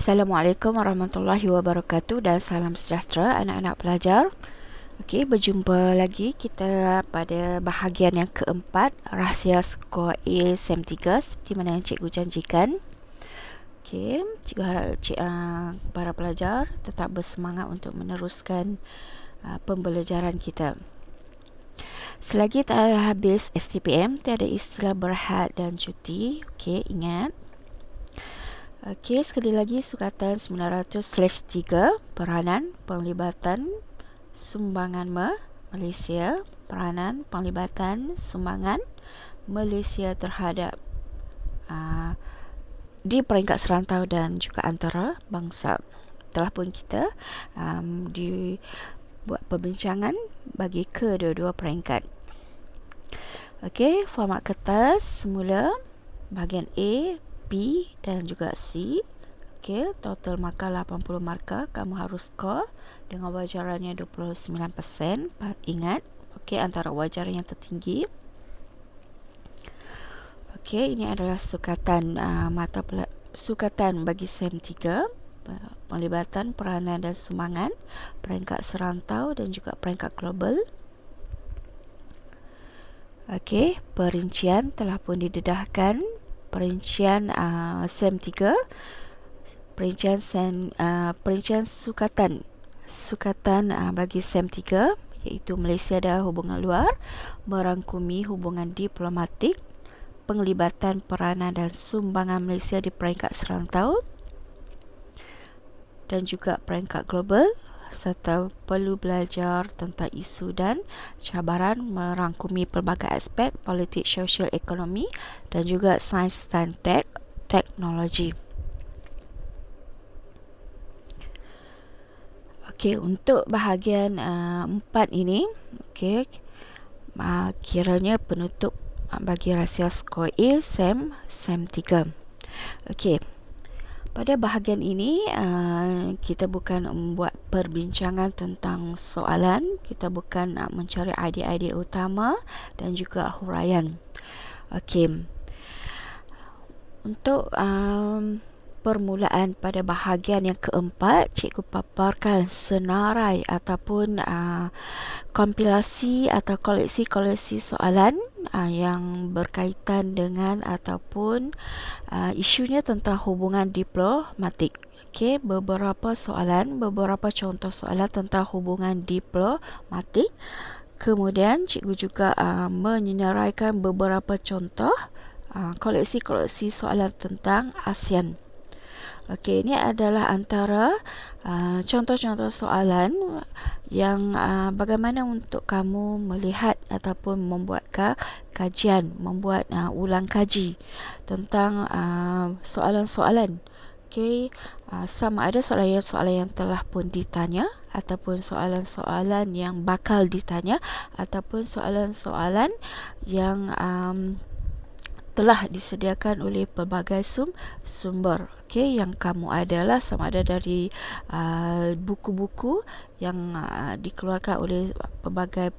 Assalamualaikum warahmatullahi wabarakatuh dan salam sejahtera anak-anak pelajar. Okey, berjumpa lagi kita pada bahagian yang keempat, rahsia skor A SEM 3 seperti mana yang cikgu janjikan. Okey, cikgu harap para pelajar tetap bersemangat untuk meneruskan pembelajaran kita. Selagi tak habis STPM, tiada istilah berehat dan cuti. Okey, ingat. Okey, sekali lagi sukatan 900/3 peranan penglibatan sumbangan Malaysia, peranan penglibatan sumbangan Malaysia terhadap di peringkat serantau dan juga antara bangsa. Telah pun kita dibuat perbincangan bagi kedua-dua peringkat. Okey, format kertas semula bahagian A, B dan juga C. Okey, total markah 80 markah. Kamu harus skor dengan wajarannya 29%. Ingat, okey, antara wajaran yang tertinggi. Okey, ini adalah sukatan sukatan bagi SEM 3, penglibatan, peranan dan sumbangan, peringkat serantau dan juga peringkat global. Okey, perincian telah pun didedahkan. Perincian SEM 3, perincian sukatan bagi SEM 3 iaitu Malaysia dan hubungan luar, merangkumi hubungan diplomatik, penglibatan peranan dan sumbangan Malaysia di peringkat serantau dan juga peringkat global, serta perlu belajar tentang isu dan cabaran merangkumi pelbagai aspek politik, sosial, ekonomi dan juga sains dan teknologi. Okey, untuk bahagian 4 ini, okey, kiranya penutup bagi rahsia skor A SEM 3. Okey, pada bahagian ini kita bukan membuat perbincangan tentang soalan, kita bukan mencari idea-idea utama dan juga huraian. Okey, untuk permulaan pada bahagian yang keempat, cikgu paparkan senarai ataupun kompilasi atau koleksi-koleksi soalan yang berkaitan dengan ataupun isunya tentang hubungan diplomatik. Okey, beberapa contoh soalan tentang hubungan diplomatik. Kemudian cikgu juga menyeraikan beberapa contoh koleksi-koleksi soalan tentang ASEAN. Okey, ini adalah antara contoh-contoh soalan yang bagaimana untuk kamu melihat ataupun membuat kajian, membuat ulang kaji tentang soalan-soalan. Okey, sama ada soalan yang telah pun ditanya ataupun soalan-soalan yang bakal ditanya ataupun soalan-soalan yang telah disediakan oleh pelbagai sumber. Okey, yang kamu adalah sama ada dari buku-buku yang dikeluarkan oleh pelbagai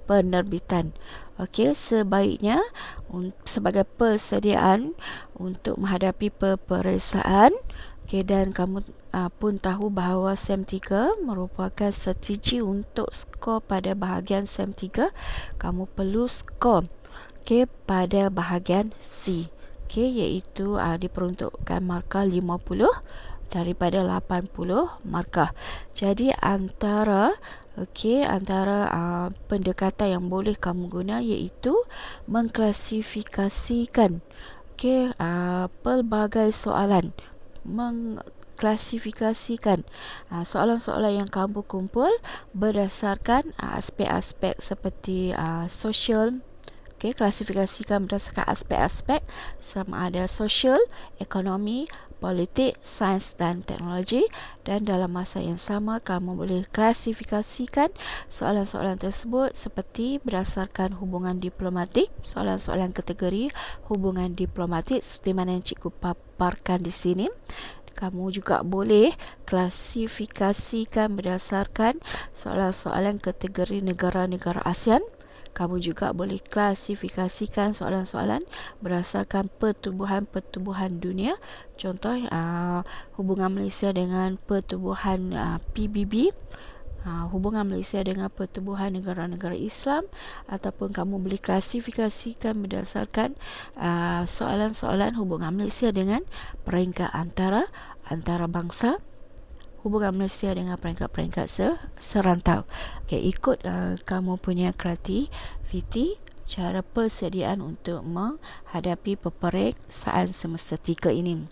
penerbitan. Okey, sebaiknya sebagai persediaan untuk menghadapi peperiksaan. Okey, dan kamu pun tahu bahawa SEM 3 merupakan strategi untuk skor pada bahagian SEM 3. Kamu perlu skor pada bahagian C, iaitu diperuntukkan markah 50 daripada 80 markah. Jadi antara pendekatan yang boleh kamu guna iaitu mengklasifikasikan pelbagai soalan, mengklasifikasikan soalan-soalan yang kamu kumpul berdasarkan aspek-aspek seperti sosial. Klasifikasikan berdasarkan aspek-aspek sama ada sosial, ekonomi, politik, sains dan teknologi, dan dalam masa yang sama kamu boleh klasifikasikan soalan-soalan tersebut seperti berdasarkan hubungan diplomatik, soalan-soalan kategori hubungan diplomatik seperti mana yang cikgu paparkan di sini. Kamu juga boleh klasifikasikan berdasarkan soalan-soalan kategori negara-negara ASEAN, Kamu juga boleh klasifikasikan soalan-soalan berdasarkan pertumbuhan-pertumbuhan dunia. Contoh, hubungan Malaysia dengan pertumbuhan PBB, hubungan Malaysia dengan pertumbuhan negara-negara Islam, ataupun kamu boleh klasifikasikan berdasarkan soalan-soalan hubungan Malaysia dengan peringkat antarabangsa, hubungan Malaysia dengan peringkat-peringkat serantau. Okay, ikut kamu punya kreativiti cara persediaan untuk menghadapi peperiksaan semester 3 ini.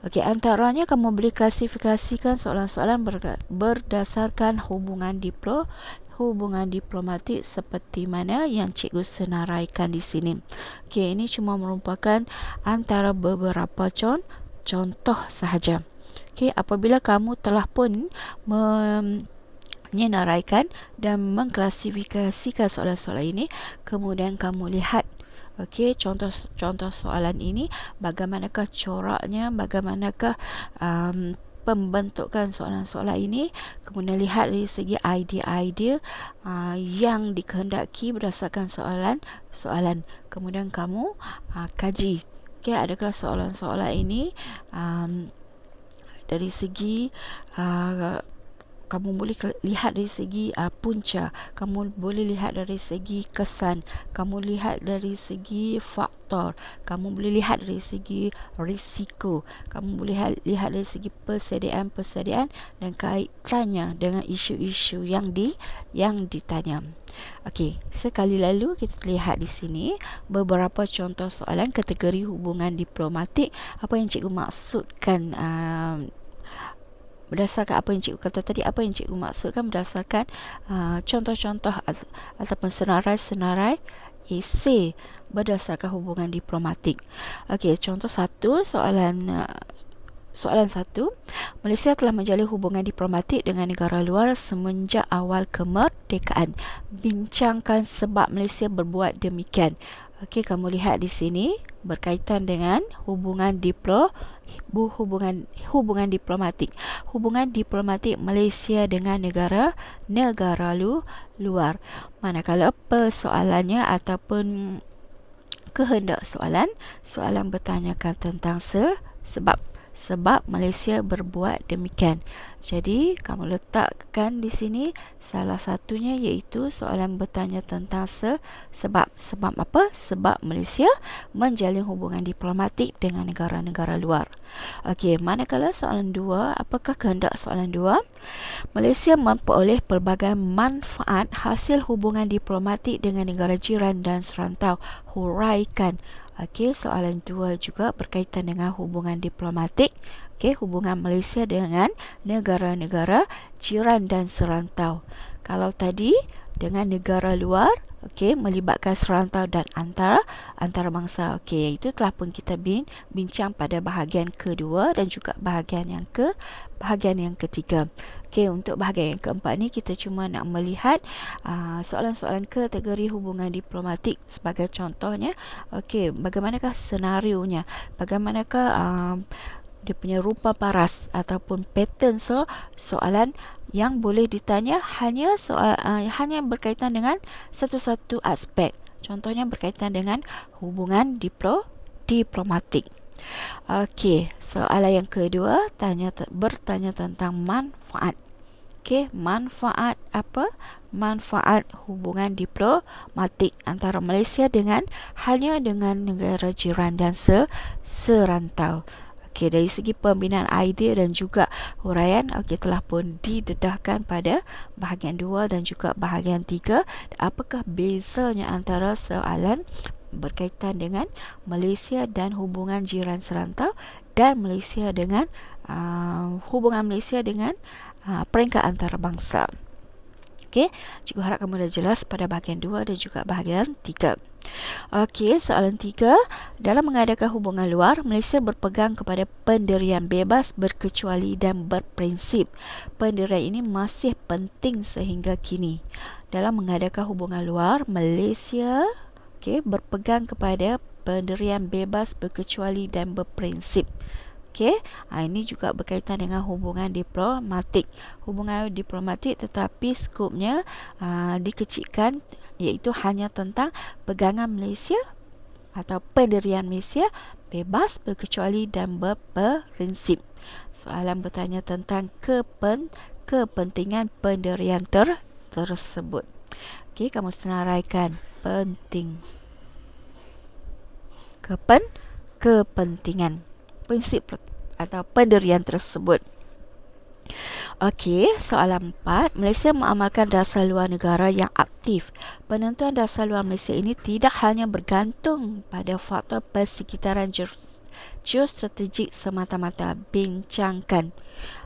Okey, antaranya kamu boleh klasifikasikan soalan-soalan berdasarkan hubungan diplomatik seperti mana yang cikgu senaraikan di sini. Okey, ini cuma merupakan antara beberapa contoh sahaja. Okey, apabila kamu telah pun menyenaraikan dan mengklasifikasikan soalan-soalan ini, kemudian kamu lihat contoh soalan ini, bagaimanakah coraknya, bagaimanakah pembentukan soalan-soalan ini, kemudian lihat dari segi idea-idea yang dikehendaki berdasarkan soalan, kemudian kamu kaji, adakah soalan-soalan ini dari segi kamu boleh lihat dari segi punca, kamu boleh lihat dari segi kesan, kamu lihat dari segi faktor, kamu boleh lihat dari segi risiko, kamu boleh lihat dari segi persediaan dan kaitannya dengan isu-isu yang ditanya. Okey, sekali lalu kita lihat di sini beberapa contoh soalan kategori hubungan diplomatik. Apa yang cikgu maksudkan berdasarkan apa yang cikgu kata tadi, apa yang cikgu maksudkan berdasarkan contoh-contoh ataupun senarai-senarai esei berdasarkan hubungan diplomatik. Okey, contoh satu, soalan satu, Malaysia telah menjalin hubungan diplomatik dengan negara luar semenjak awal kemerdekaan. Bincangkan sebab Malaysia berbuat demikian. Okey, kamu lihat di sini berkaitan dengan hubungan diplomatik. Hubungan diplomatik Malaysia dengan negara luar. Manakala persoalannya ataupun kehendak soalan bertanyakan tentang sebab Malaysia berbuat demikian. Jadi kamu letakkan di sini salah satunya, iaitu soalan bertanya tentang sebab apa? Sebab Malaysia menjalin hubungan diplomatik dengan negara-negara luar. Okey, manakala soalan 2, apakah kehendak soalan 2? Malaysia memperoleh pelbagai manfaat hasil hubungan diplomatik dengan negara jiran dan serantau. Huraikan. Okey, soalan 2 juga berkaitan dengan hubungan diplomatik. Okey, hubungan Malaysia dengan negara-negara jiran dan serantau. Kalau tadi dengan negara luar, okey, melibatkan serantau dan antarabangsa. Okey, itu telah pun kita bincang pada bahagian kedua dan juga bahagian yang ketiga. Okey, untuk bahagian yang keempat ni kita cuma nak melihat soalan-soalan kategori hubungan diplomatik sebagai contohnya. Okey, bagaimanakah senarionya? Bagaimanakah dia punya rupa paras ataupun pattern soalan yang boleh ditanya hanya berkaitan dengan satu-satu aspek. Contohnya berkaitan dengan hubungan diplomatik. Okey, soalan yang kedua bertanya tentang manfaat. Okey, manfaat apa? Manfaat hubungan diplomatik antara Malaysia dengan negara jiran dan serantau. Okey, dari segi pembinaan idea dan juga huraian, telah pun didedahkan pada bahagian 2 dan juga bahagian 3. Apakah bezanya antara soalan berkaitan dengan Malaysia dan hubungan jiran serantau dan Malaysia dengan hubungan Malaysia dengan peringkat antarabangsa. Okey, cikgu harap kamu dah jelas pada bahagian 2 dan juga bahagian 3. Okey, soalan 3. Dalam mengadakan hubungan luar, Malaysia berpegang kepada pendirian bebas, berkecuali dan berprinsip. Pendirian ini masih penting sehingga kini. Dalam mengadakan hubungan luar, Malaysia berpegang kepada pendirian bebas, berkecuali dan berprinsip. Okey, ini juga berkaitan dengan hubungan diplomatik. Hubungan diplomatik tetapi skopnya dikecilkan, iaitu hanya tentang pegangan Malaysia atau pendirian Malaysia bebas, berkecuali dan berprinsip. Soalan bertanya tentang kepentingan pendirian tersebut. Okey, kamu senaraikan penting. Kepentingan prinsip atau pendirian tersebut. Okey, soalan 4. Malaysia mengamalkan dasar luar negara yang aktif. Penentuan dasar luar Malaysia ini tidak hanya bergantung pada faktor persekitaran geostrategik semata-mata. Bincangkan.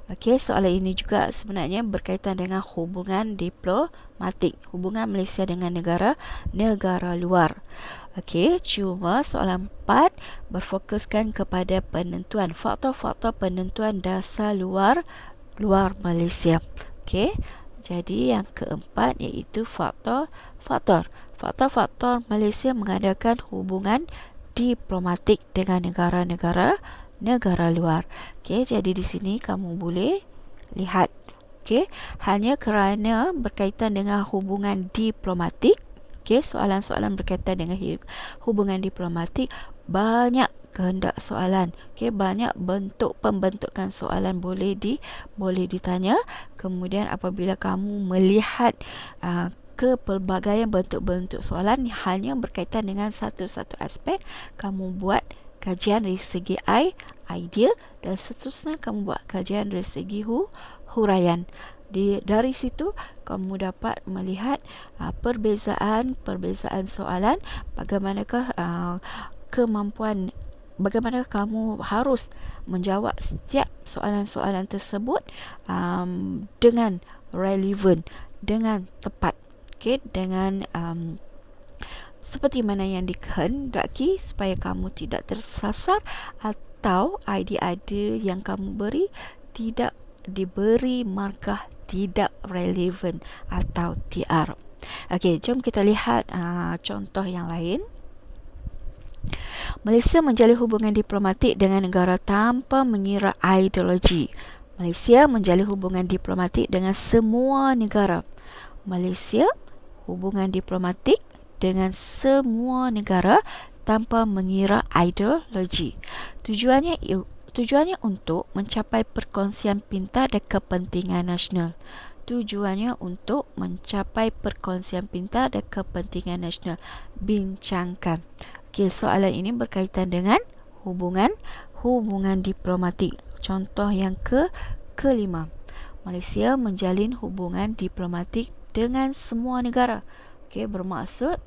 Okey, soalan ini juga sebenarnya berkaitan dengan hubungan diplomatik, hubungan Malaysia dengan negara luar. Okey, cuma soalan 4 berfokuskan kepada penentuan faktor-faktor penentuan dasar luar Malaysia. Okey, jadi yang keempat iaitu faktor Malaysia mengadakan hubungan diplomatik dengan negara luar. Okey, jadi di sini kamu boleh lihat, okey, hanya kerana berkaitan dengan hubungan diplomatik. Okey, soalan-soalan berkaitan dengan hubungan diplomatik, banyak kehendak soalan. Okey, banyak bentuk pembentukan soalan boleh ditanya. Kemudian apabila kamu melihat kepelbagaian bentuk-bentuk soalan hanya berkaitan dengan satu-satu aspek, kamu buat kajian dari segi idea, dan seterusnya kamu buat kajian dari segi huraian. Dari situ kamu dapat melihat perbezaan soalan, bagaimanakah kemampuan, bagaimana kamu harus menjawab setiap soalan-soalan tersebut dengan relevan, dengan tepat, okay, dengan seperti mana yang dikehendaki, supaya kamu tidak tersasar atau idea-idea yang kamu beri tidak diberi markah tidak relevan atau TR. Okey, jom kita lihat contoh yang lain. Malaysia menjalin hubungan diplomatik dengan negara tanpa mengira ideologi. Malaysia menjalin hubungan diplomatik dengan semua negara. Malaysia hubungan diplomatik dengan semua negara tanpa mengira ideologi. Tujuannya untuk mencapai perkongsian pintar dan kepentingan nasional. Tujuannya untuk mencapai perkongsian pintar dan kepentingan nasional. Bincangkan. Okey, soalan ini berkaitan dengan hubungan diplomatik. Contoh yang kelima. Malaysia menjalin hubungan diplomatik dengan semua negara. Okey, bermaksud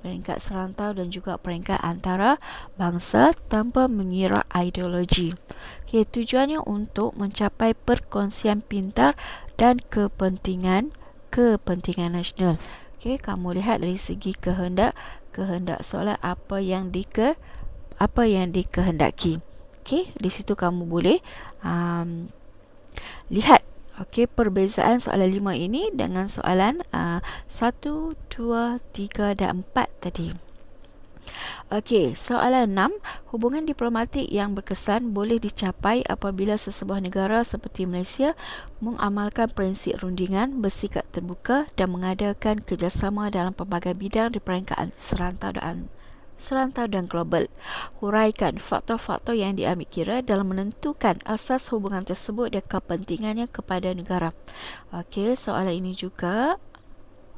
peringkat serantau dan juga peringkat antara bangsa tanpa mengira ideologi. Okay, tujuannya untuk mencapai perkongsian pintar dan kepentingan nasional. Okay, kamu lihat dari segi kehendak soalan apa yang dikehendaki. Okay, di situ kamu boleh lihat perbezaan soalan 5 ini dengan soalan 1, 2, 3 dan 4 tadi. Okey, soalan 6. Hubungan diplomatik yang berkesan boleh dicapai apabila sesebuah negara seperti Malaysia mengamalkan prinsip rundingan, bersikap terbuka dan mengadakan kerjasama dalam pelbagai bidang di peringkat serantau dan global. Huraikan faktor-faktor yang diambil kira dalam menentukan asas hubungan tersebut dan kepentingannya kepada negara. Okey, soalan ini juga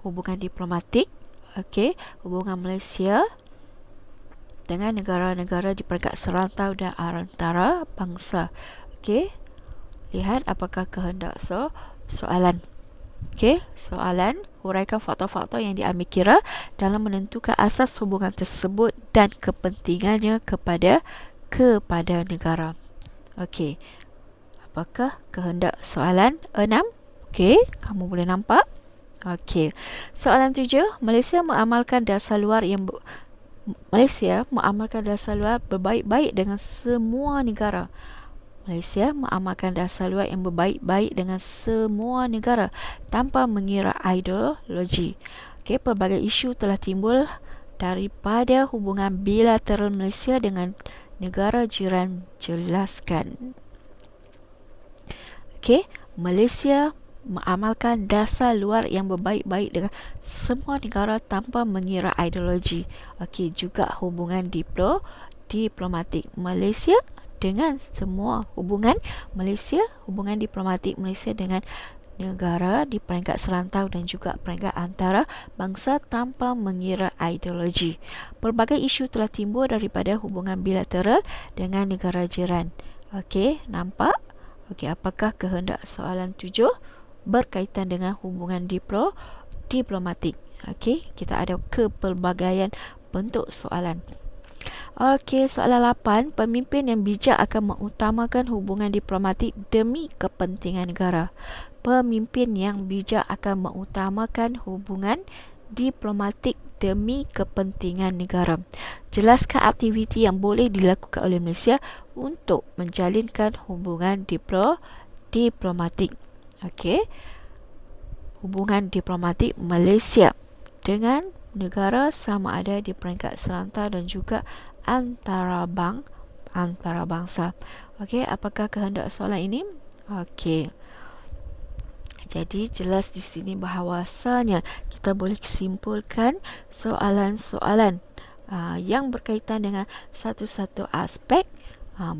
hubungan diplomatik. Okey, hubungan Malaysia dengan negara-negara di peringkat serantau dan antara bangsa. Okey, lihat apakah kehendak soalan. Okey, soalan huraikan faktor-faktor yang diambil kira dalam menentukan asas hubungan tersebut dan kepentingannya kepada negara. Okey, apakah kehendak soalan 6? Okey, kamu boleh nampak. Okey, soalan 7. Malaysia mengamalkan dasar luar berbaik-baik dengan semua negara. Malaysia mengamalkan dasar luar yang berbaik-baik dengan semua negara tanpa mengira ideologi. Okey, pelbagai isu telah timbul daripada hubungan bilateral Malaysia dengan negara jiran jelaskan. Okey, Malaysia mengamalkan dasar luar yang berbaik-baik dengan semua negara tanpa mengira ideologi. Okey, juga hubungan diplomatik Malaysia dengan semua hubungan diplomatik Malaysia dengan negara di peringkat serantau dan juga peringkat antara bangsa tanpa mengira ideologi. Pelbagai isu telah timbul daripada hubungan bilateral dengan negara jiran. Okey, nampak? Okey, apakah kehendak soalan 7 berkaitan dengan hubungan diplomatik? Okey, kita ada kepelbagaian bentuk soalan. Okey, soalan 8, pemimpin yang bijak akan mengutamakan hubungan diplomatik demi kepentingan negara. Pemimpin yang bijak akan mengutamakan hubungan diplomatik demi kepentingan negara. Jelaskan aktiviti yang boleh dilakukan oleh Malaysia untuk menjalinkan hubungan diplomatik. Okey. Hubungan diplomatik Malaysia dengan negara sama ada di peringkat serantau dan juga antara bangsa. Okey, apakah kehendak soalan ini? Okey. Jadi jelas di sini bahawasanya kita boleh simpulkan soalan-soalan yang berkaitan dengan satu-satu aspek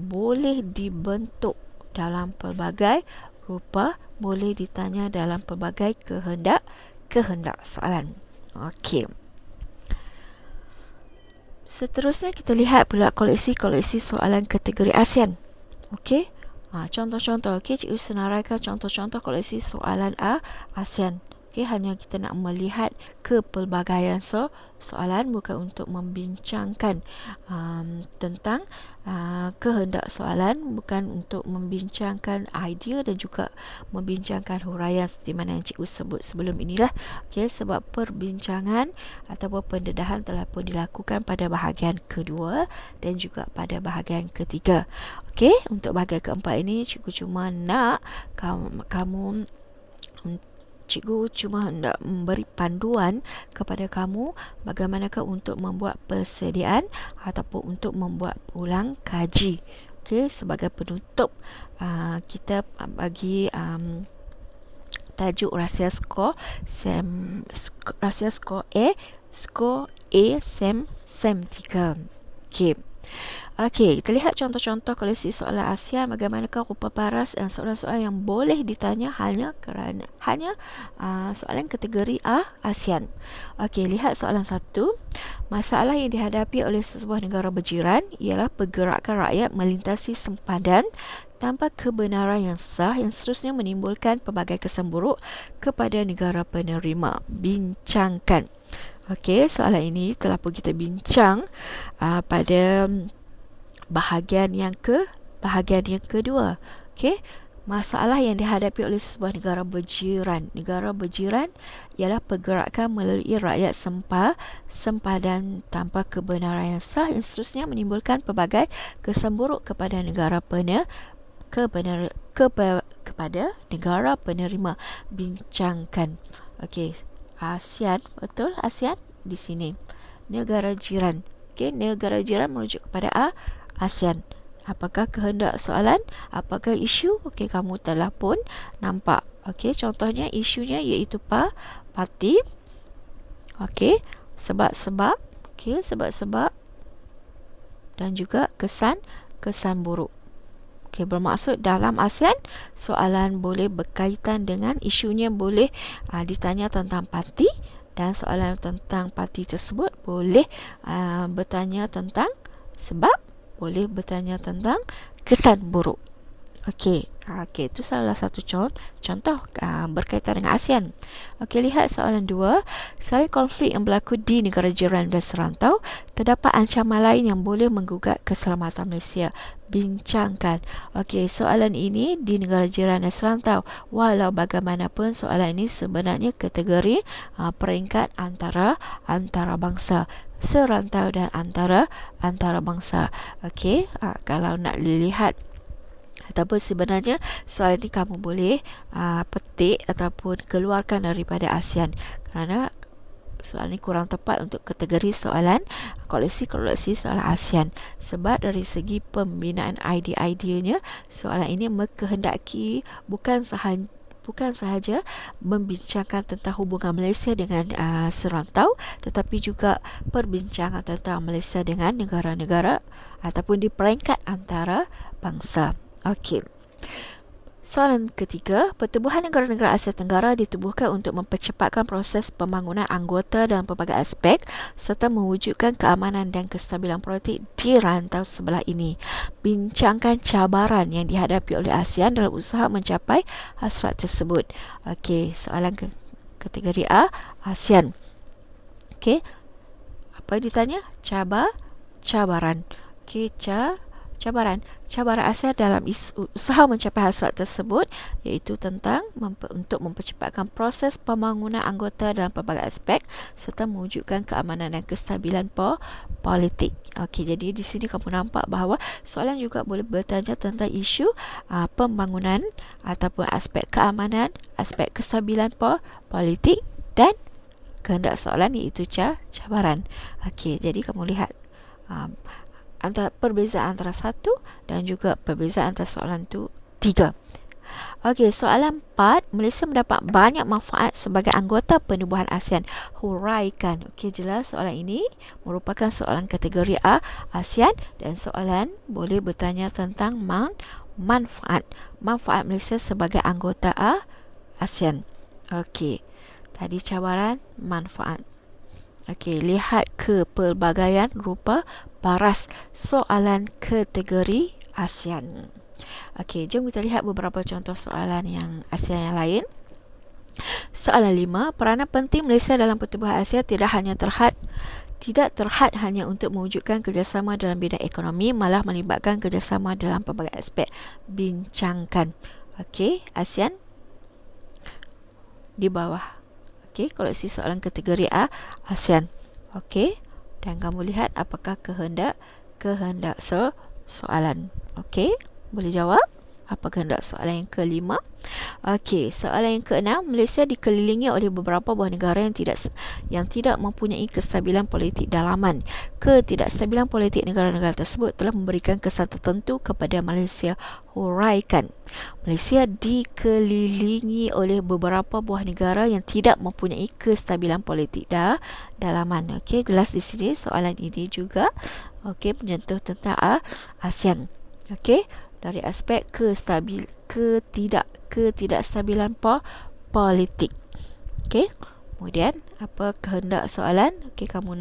boleh dibentuk dalam pelbagai rupa, boleh ditanya dalam pelbagai kehendak soalan. Okey. Seterusnya kita lihat pula koleksi soalan kategori ASEAN. Okey. Contoh-contoh. Okey, cikgu senaraikan contoh-contoh koleksi soalan ASEAN. Okey, hanya kita nak melihat kepelbagaian soalan, bukan untuk membincangkan tentang kehendak soalan, bukan untuk membincangkan idea dan juga membincangkan huraian seperti mana yang cikgu sebut sebelum inilah. Okey, sebab perbincangan ataupun pendedahan telah pun dilakukan pada bahagian kedua dan juga pada bahagian ketiga. Okey, untuk bahagian keempat ini cikgu cuma nak cikgu cuma nak memberi panduan kepada kamu bagaimanakah untuk membuat persediaan ataupun untuk membuat ulang kaji. Okey, sebagai penutup kita bagi tajuk rahsia skor A SEM 3. Okey. Okey, kita lihat contoh-contoh koleksi soalan ASEAN. Bagaimanakah rupa paras dan soalan-soalan yang boleh ditanya hanya soalan kategori ASEAN. Okey, lihat soalan 1. Masalah yang dihadapi oleh sesebuah negara berjiran ialah pergerakan rakyat melintasi sempadan tanpa kebenaran yang sah yang seterusnya menimbulkan pelbagai kesan buruk kepada negara penerima. Bincangkan. Okey, soalan ini telah pun kita bincang pada bahagian yang kedua. Okey, masalah yang dihadapi oleh sebuah negara berjiran. Negara berjiran ialah pergerakan melalui rakyat sempadan tanpa kebenaran yang sah yang seterusnya menimbulkan pelbagai kesan buruk kepada negara kepada negara penerima. Bincangkan. Okey, ASEAN, betul? ASEAN di sini. Negara jiran. Okey, negara jiran merujuk kepada ASEAN. Apakah kehendak soalan? Apakah isu? Okey, kamu telah pun nampak. Okey, contohnya isunya iaitu parti. Okey, sebab-sebab. Okey, sebab-sebab dan juga kesan buruk. Okey, bermaksud dalam ASEAN soalan boleh berkaitan dengan isunya, boleh ditanya tentang parti, dan soalan tentang parti tersebut boleh bertanya tentang sebab, boleh bertanya tentang kesan buruk. Okey, itu salah satu contoh berkaitan dengan ASEAN. Okey, lihat soalan 2. Selain konflik yang berlaku di negara jiran dan serantau, terdapat ancaman lain yang boleh menggugat keselamatan Malaysia. Bincangkan. Okey, soalan ini di negara jiran dan serantau. Walau bagaimanapun soalan ini sebenarnya kategori peringkat antara bangsa, serantau dan antara bangsa. Okey, kalau nak lihat ataupun sebenarnya soalan ini kamu boleh petik ataupun keluarkan daripada ASEAN, kerana soalan ini kurang tepat untuk kategori soalan koleksi soalan ASEAN, sebab dari segi pembinaan idea-ideanya soalan ini mengkehendaki bukan sahaja membincangkan tentang hubungan Malaysia dengan serantau, tetapi juga perbincangan tentang Malaysia dengan negara-negara ataupun di peringkat antara bangsa. Okey. Soalan ketiga, pertubuhan negara-negara Asia Tenggara ditubuhkan untuk mempercepatkan proses pembangunan anggota dalam pelbagai aspek serta mewujudkan keamanan dan kestabilan politik di rantau sebelah ini. Bincangkan cabaran yang dihadapi oleh ASEAN dalam usaha mencapai hasrat tersebut. Okey, soalan kategori A, ASEAN. Okey, apa ditanya? Cabaran. Okey, cabaran ASEAN dalam usaha mencapai hasrat tersebut iaitu tentang untuk mempercepatkan proses pembangunan anggota dalam pelbagai aspek serta mewujudkan keamanan dan kestabilan politik. Okey, jadi di sini kamu nampak bahawa soalan juga boleh bertanya tentang isu pembangunan ataupun aspek keamanan, aspek kestabilan politik dan kehendak soalan iaitu cabaran. Okey, jadi kamu lihat antara perbezaan antara satu dan juga perbezaan antara soalan tu 3. Okey, soalan 4, Malaysia mendapat banyak manfaat sebagai anggota penubuhan ASEAN. Huraikan. Okey, jelas soalan ini merupakan soalan kategori A, ASEAN, dan soalan boleh bertanya tentang manfaat Malaysia sebagai anggota ASEAN. Okey, tadi cabaran, manfaat. Okey, lihat kepelbagaian rupa paras soalan kategori ASEAN. Okey, jom kita lihat beberapa contoh soalan yang ASEAN yang lain. Soalan 5, peranan penting Malaysia dalam pertubuhan ASEAN tidak terhad hanya untuk mewujudkan kerjasama dalam bidang ekonomi, malah melibatkan kerjasama dalam pelbagai aspek. Bincangkan. Okey, ASEAN di bawah. Okey, koleksi soalan kategori A, ASEAN. Okey, dan kamu lihat apakah kehendak soalan. Okey, boleh jawab? Apa kehendak soalan yang ke-5? Okey, soalan yang ke-6, Malaysia dikelilingi oleh beberapa buah negara yang tidak mempunyai kestabilan politik dalaman. Ketidakstabilan politik negara-negara tersebut telah memberikan kesan tertentu kepada Malaysia. Huraikan. Malaysia dikelilingi oleh beberapa buah negara yang tidak mempunyai kestabilan politik dalaman. Okey, jelas di sini soalan ini juga menyentuh tentang ASEAN. Okey, dari aspek ketidakstabilan politik. Okey, kemudian apa kehendak soalan? Okey, kamu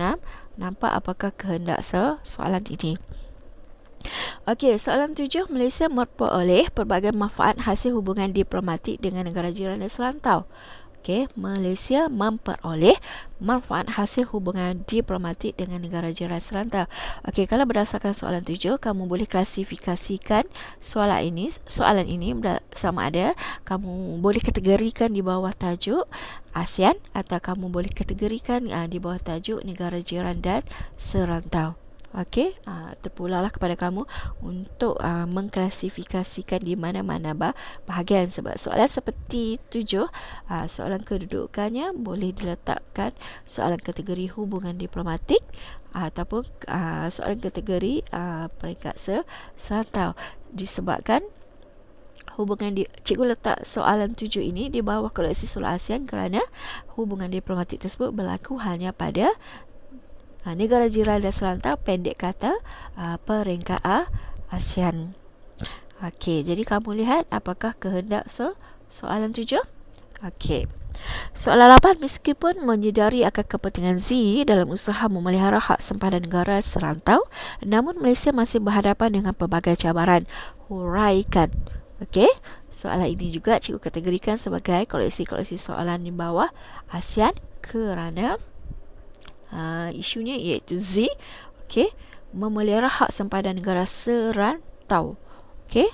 nampak apakah kehendak soalan ini? Okey, soalan 7, Malaysia memperoleh pelbagai manfaat hasil hubungan diplomatik dengan negara jiran dan serantau. Okey, Malaysia memperoleh manfaat hasil hubungan diplomatik dengan negara jiran serantau. Okey, kalau berdasarkan soalan 7, kamu boleh klasifikasikan soalan ini sama ada kamu boleh kategorikan di bawah tajuk ASEAN atau kamu boleh kategorikan di bawah tajuk negara jiran dan serantau. Okey, terpulanglah kepada kamu untuk mengklasifikasikan di mana-mana bahagian, sebab soalan seperti 7, soalan kedudukannya boleh diletakkan soalan kategori hubungan diplomatik ataupun soalan kategori peringkat serantau, disebabkan cikgu letak soalan 7 ini di bawah koleksi soalan ASEAN kerana hubungan diplomatik tersebut berlaku hanya pada negara jiran dan serantau, pendek kata peringkat ASEAN. Okey, jadi kamu lihat apakah kehendak soalan 7? Okey. Soalan 8, meskipun menyedari akan kepentingan Z dalam usaha memelihara hak sempadan negara serantau, namun Malaysia masih berhadapan dengan pelbagai cabaran. Huraikan. Okey, soalan ini juga cikgu kategorikan sebagai koleksi soalan di bawah ASEAN kerana isunya iaitu Z. Okey, memelihara hak sempadan negara serantau. Okey.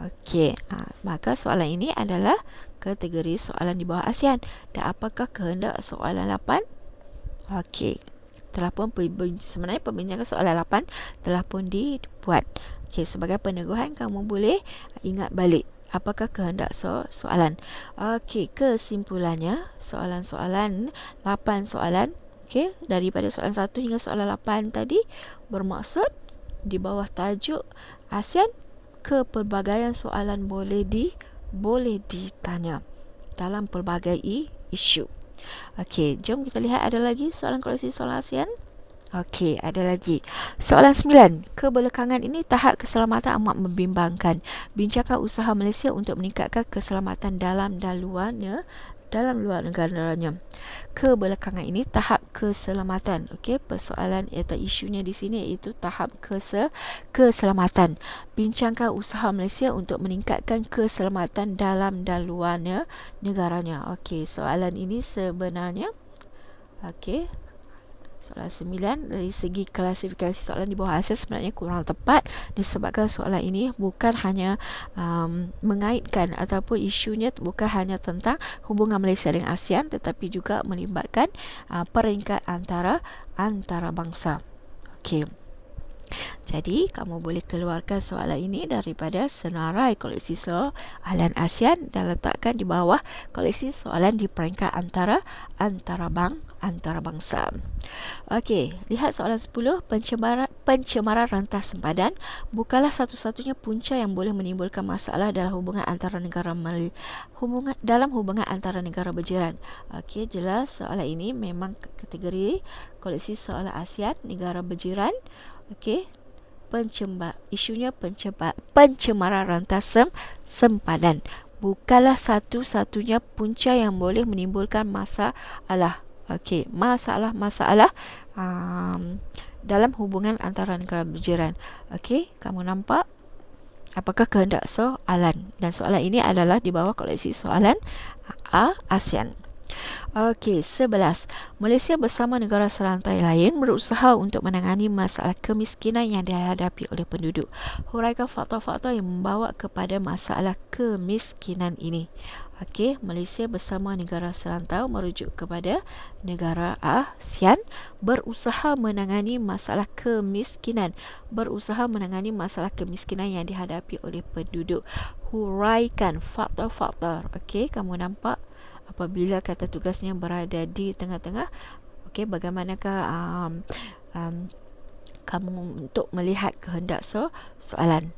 Okey, maka soalan ini adalah kategori soalan di bawah ASEAN. Dan apakah kehendak soalan 8? Okey, sebenarnya pembincangan soalan 8 telah pun dibuat. Okey, sebagai peneguhan kamu boleh ingat balik apakah kehendak soalan. Okey, kesimpulannya soalan-soalan 8 soalan Okey, daripada soalan 1 hingga soalan 8 tadi bermaksud di bawah tajuk ASEAN, kepelbagaian soalan boleh ditanya dalam pelbagai isu. Okey, jom kita lihat ada lagi soalan koleksi soalan ASEAN. Okey, ada lagi. Soalan 9. Kebelakangan ini tahap keselamatan amat membimbangkan. Bincangkan usaha Malaysia untuk meningkatkan keselamatan dalam dan luar negaranya. Kebelakangan ini tahap keselamatan. Okey, persoalan atau isunya di sini iaitu tahap keselamatan. Bincangkan usaha Malaysia untuk meningkatkan keselamatan dalam dan luar negaranya. Okey, soalan ini sebenarnya soalan 9 dari segi klasifikasi soalan di bawah ASEAN sebenarnya kurang tepat disebabkan soalan ini bukan hanya mengaitkan ataupun isunya bukan hanya tentang hubungan Malaysia dengan ASEAN tetapi juga melibatkan peringkat antara bangsa. Okey. Jadi, kamu boleh keluarkan soalan ini daripada senarai koleksi soalan ASEAN dan letakkan di bawah koleksi soalan di peringkat antara bangsa. Okey, lihat soalan 10. Pencemaran rentas sempadan bukanlah satu-satunya punca yang boleh menimbulkan masalah dalam hubungan antara negara berjiran. Okey, jelas soalan ini memang kategori koleksi soalan ASEAN negara berjiran. Okey, isunya pencemaran rantas sempadan bukanlah satu-satunya punca yang boleh menimbulkan masalah. Okey, masalah dalam hubungan antara negara berjiran. Okey, kamu nampak apakah kehendak soalan, dan soalan ini adalah di bawah koleksi soalan ASEAN. Okey, 11. Malaysia bersama negara serantai lain berusaha untuk menangani masalah kemiskinan yang dihadapi oleh penduduk. Huraikan faktor-faktor yang membawa kepada masalah kemiskinan ini. Okey, Malaysia bersama negara serantau merujuk kepada negara ASEAN berusaha menangani masalah kemiskinan yang dihadapi oleh penduduk. Huraikan faktor-faktor. Okey, kamu nampak apabila kata tugasnya berada di tengah-tengah. Okey, bagaimanakah kamu untuk melihat kehendak soalan?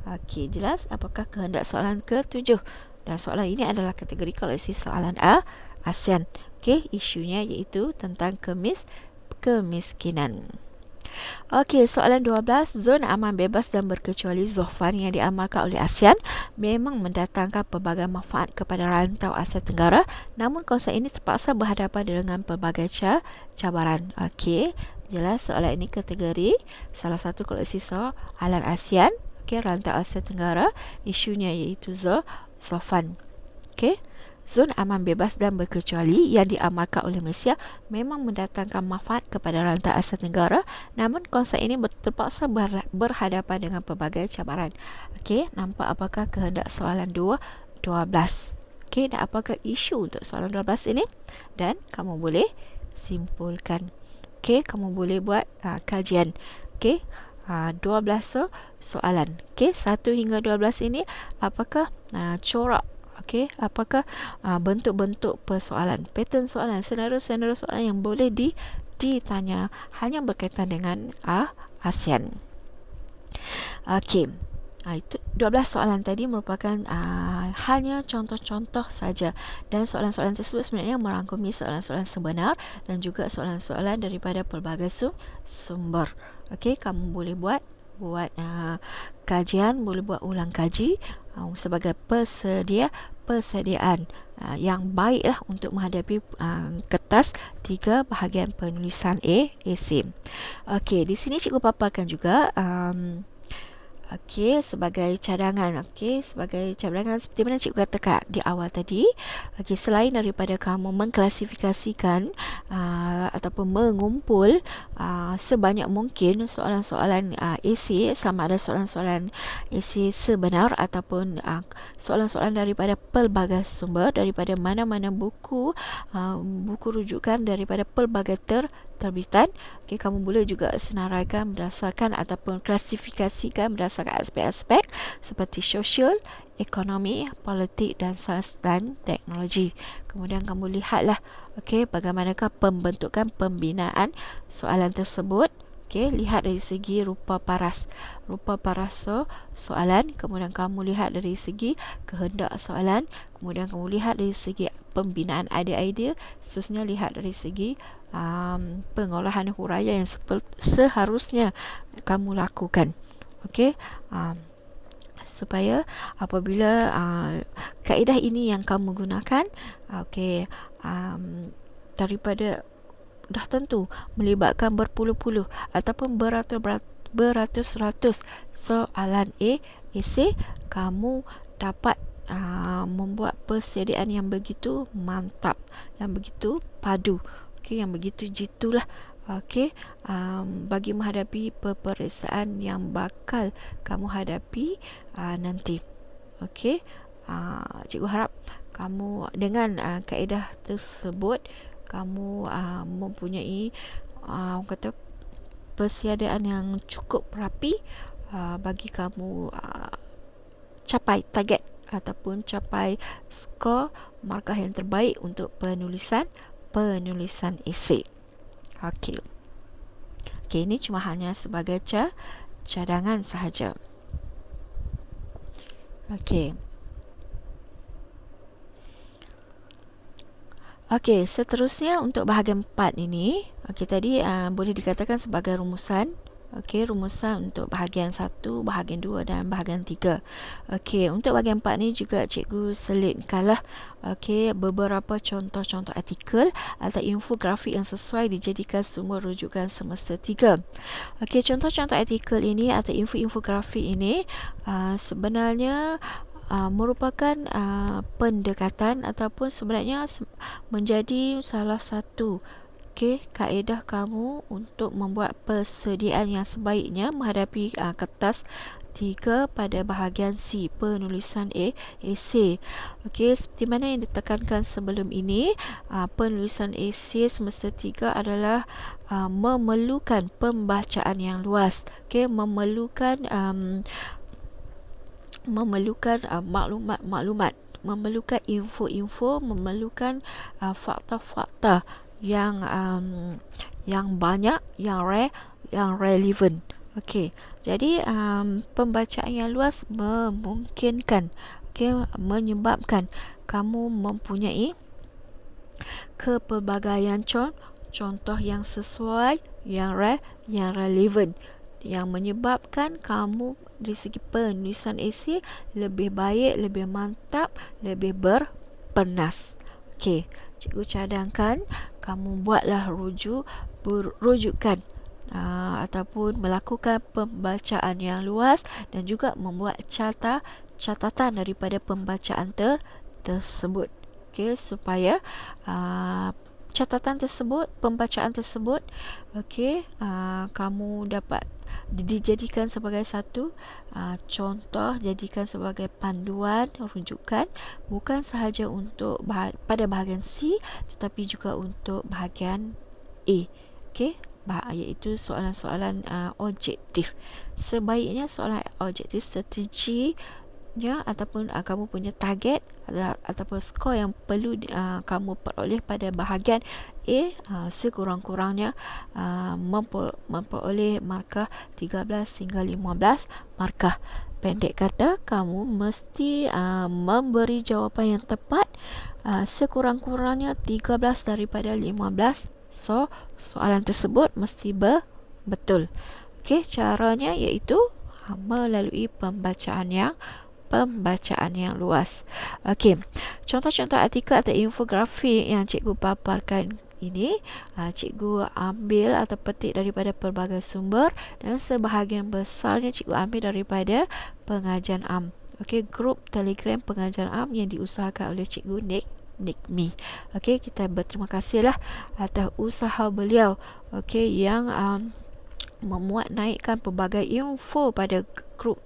Okey, jelas apakah kehendak soalan ke-7? Dan soalan ini adalah kategori koleksi soalan ASEAN. Okey, isunya iaitu tentang kemiskinan. Okey, soalan 12. Zon aman bebas dan berkecuali ZOFAN yang diamalkan oleh ASEAN memang mendatangkan pelbagai manfaat kepada rantau Asia Tenggara, namun konsep ini terpaksa berhadapan dengan pelbagai cabaran. Okey, jelas soalan ini kategori salah satu koleksi soalan ASEAN. Okey, rantau Asia Tenggara, isunya iaitu ZOFAN. Okey, zon aman bebas dan berkecuali yang diamalkan oleh Malaysia memang mendatangkan manfaat kepada rantau Asia Tenggara, namun konsep ini terpaksa berhadapan dengan pelbagai cabaran. Okey, nampak apakah kehendak soalan 12? Okey, dan apakah isu untuk soalan 12 ini? Dan kamu boleh simpulkan. Okey, kamu boleh buat kajian. Okey, 12 soalan. Okey, 1 hingga 12 ini apakah corak? Okey, apakah bentuk-bentuk persoalan, pattern soalan, senario-senario soalan yang boleh ditanya hanya berkaitan dengan ASEAN. Okey, itu 12 soalan tadi merupakan hanya contoh-contoh saja, dan soalan-soalan tersebut sebenarnya merangkumi soalan-soalan sebenar dan juga soalan-soalan daripada pelbagai sumber. Okey, kamu boleh buat kajian, boleh buat ulang kaji sebagai persediaan yang baiklah untuk menghadapi kertas 3 bahagian penulisan AC. Okey, di sini cikgu paparkan juga okey, sebagai cadangan. Okey, sebagai cadangan seperti mana cikgu katakan di awal tadi. Okey, selain daripada kamu mengklasifikasikan ataupun mengumpul sebanyak mungkin soalan-soalan AC, sama ada soalan-soalan AC sebenar ataupun soalan-soalan daripada pelbagai sumber, daripada mana-mana buku rujukan, daripada pelbagai terbitan. Okey, kamu boleh juga senaraikan berdasarkan ataupun klasifikasikan berdasarkan aspek-aspek seperti sosial, ekonomi, politik dan sains dan teknologi. Kemudian kamu lihatlah bagaimanakah pembentukan pembinaan soalan tersebut. Lihat dari segi rupa paras. Rupa paras soalan, kemudian kamu lihat dari segi kehendak soalan, kemudian kamu lihat dari segi pembinaan idea-idea, seterusnya lihat dari segi pengolahan huraian yang seharusnya kamu lakukan. Supaya apabila kaedah ini yang kamu gunakan, daripada dah tentu melibatkan berpuluh-puluh ataupun beratus-ratus soalan esei, kamu dapat membuat persediaan yang begitu mantap, yang begitu padu, yang begitu jitulah bagi menghadapi peperiksaan yang bakal kamu hadapi nanti. Cikgu harap kamu dengan kaedah tersebut kamu mempunyai persediaan yang cukup rapi bagi kamu capai target ataupun capai skor markah yang terbaik untuk penulisan esei. Ini cuma hanya sebagai cadangan sahaja. Seterusnya untuk bahagian 4 ini, tadi boleh dikatakan sebagai rumusan. Rumusan untuk bahagian 1, bahagian 2 dan bahagian 3. Untuk bahagian 4 ni juga cikgu selitkanlah beberapa contoh-contoh artikel atau infografik yang sesuai dijadikan sumber rujukan semester 3. Contoh-contoh artikel ini atau infografik ini sebenarnya merupakan pendekatan ataupun sebenarnya menjadi salah satu kaedah kamu untuk membuat persediaan yang sebaiknya menghadapi kertas 3 pada bahagian C, penulisan esei. Seperti mana yang ditekankan sebelum ini, penulisan esei semester 3 adalah memerlukan pembacaan yang luas, memerlukan maklumat-maklumat, memerlukan info-info, memerlukan fakta-fakta yang banyak, yang relevan. Jadi pembacaan yang luas memungkinkan, menyebabkan kamu mempunyai kepelbagaian contoh yang sesuai, yang relevan, yang menyebabkan kamu dari segi penulisan esei lebih baik, lebih mantap, lebih berpenas. Cikgu cadangkan kamu buatlah rujukan ataupun melakukan pembacaan yang luas dan juga membuat catatan daripada pembacaan tersebut. Supaya catatan tersebut, pembacaan tersebut kamu dapat dijadikan sebagai satu contoh, jadikan sebagai panduan, rujukan, bukan sahaja untuk pada bahagian C tetapi juga untuk bahagian A, iaitu soalan-soalan objektif. Sebaiknya soalan objektif strateginya ataupun kamu punya target ataupun skor yang perlu kamu peroleh pada bahagian A, sekurang-kurangnya memperoleh markah 13 hingga 15 markah. Pendek kata, kamu mesti memberi jawapan yang tepat sekurang-kurangnya 13 daripada 15. So, soalan tersebut mesti betul. Caranya iaitu melalui pembacaan yang luas. Contoh-contoh artikel atau infografik yang cikgu paparkan ini, cikgu ambil atau petik daripada pelbagai sumber dan sebahagian besarnya cikgu ambil daripada pengajian am. Grup Telegram pengajian am yang diusahakan oleh cikgu Nikmi. Kita berterima kasihlah atas usaha beliau yang memuat naikkan pelbagai info pada grup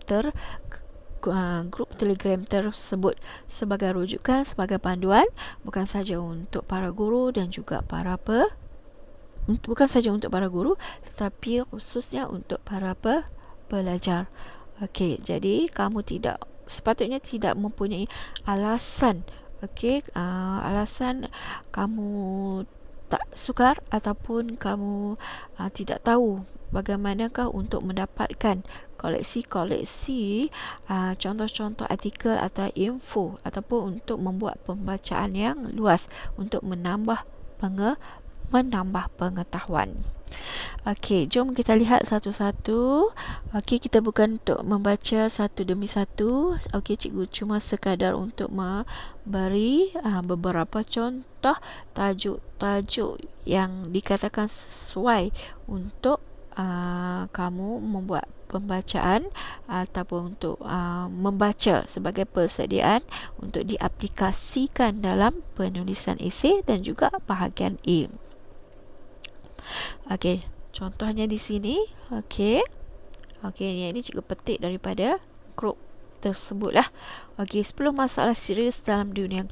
Telegram tersebut sebagai rujukan, sebagai panduan bukan sahaja untuk para guru dan juga para bukan saja untuk para guru, tetapi khususnya untuk para pelajar. Okey, jadi kamu sepatutnya tidak mempunyai alasan, okey, alasan kamu tak sukar ataupun kamu tidak tahu bagaimanakah untuk mendapatkan koleksi-koleksi contoh-contoh artikel atau info, ataupun untuk membuat pembacaan yang luas untuk menambah pengetahuan. Okey, jom kita lihat satu-satu. Okey, kita bukan untuk membaca satu demi satu. Okey, cikgu cuma sekadar untuk memberi beberapa contoh tajuk-tajuk yang dikatakan sesuai untuk kamu membuat pembacaan ataupun untuk membaca sebagai persediaan untuk diaplikasikan dalam penulisan esei dan juga bahagian A. Okey, contohnya di sini. Okey, yang ini cikgu petik daripada grup tersebutlah. Okey, 10 masalah serius dalam dunia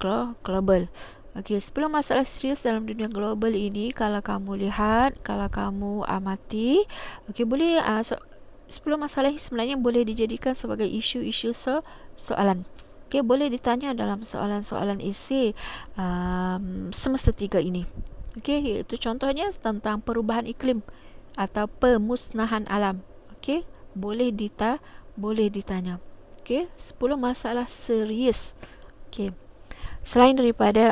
global. Okey, 10 masalah serius dalam dunia global ini, kalau kamu lihat, kalau kamu amati, okey, boleh 10 masalah ini sebenarnya boleh dijadikan sebagai isu-isu soalan. Okey, boleh ditanya dalam soalan-soalan esei semester 3 ini. Okey, itu contohnya tentang perubahan iklim atau pemusnahan alam. Okey, boleh ditanya. Okey, 10 masalah serius. Okey. Selain daripada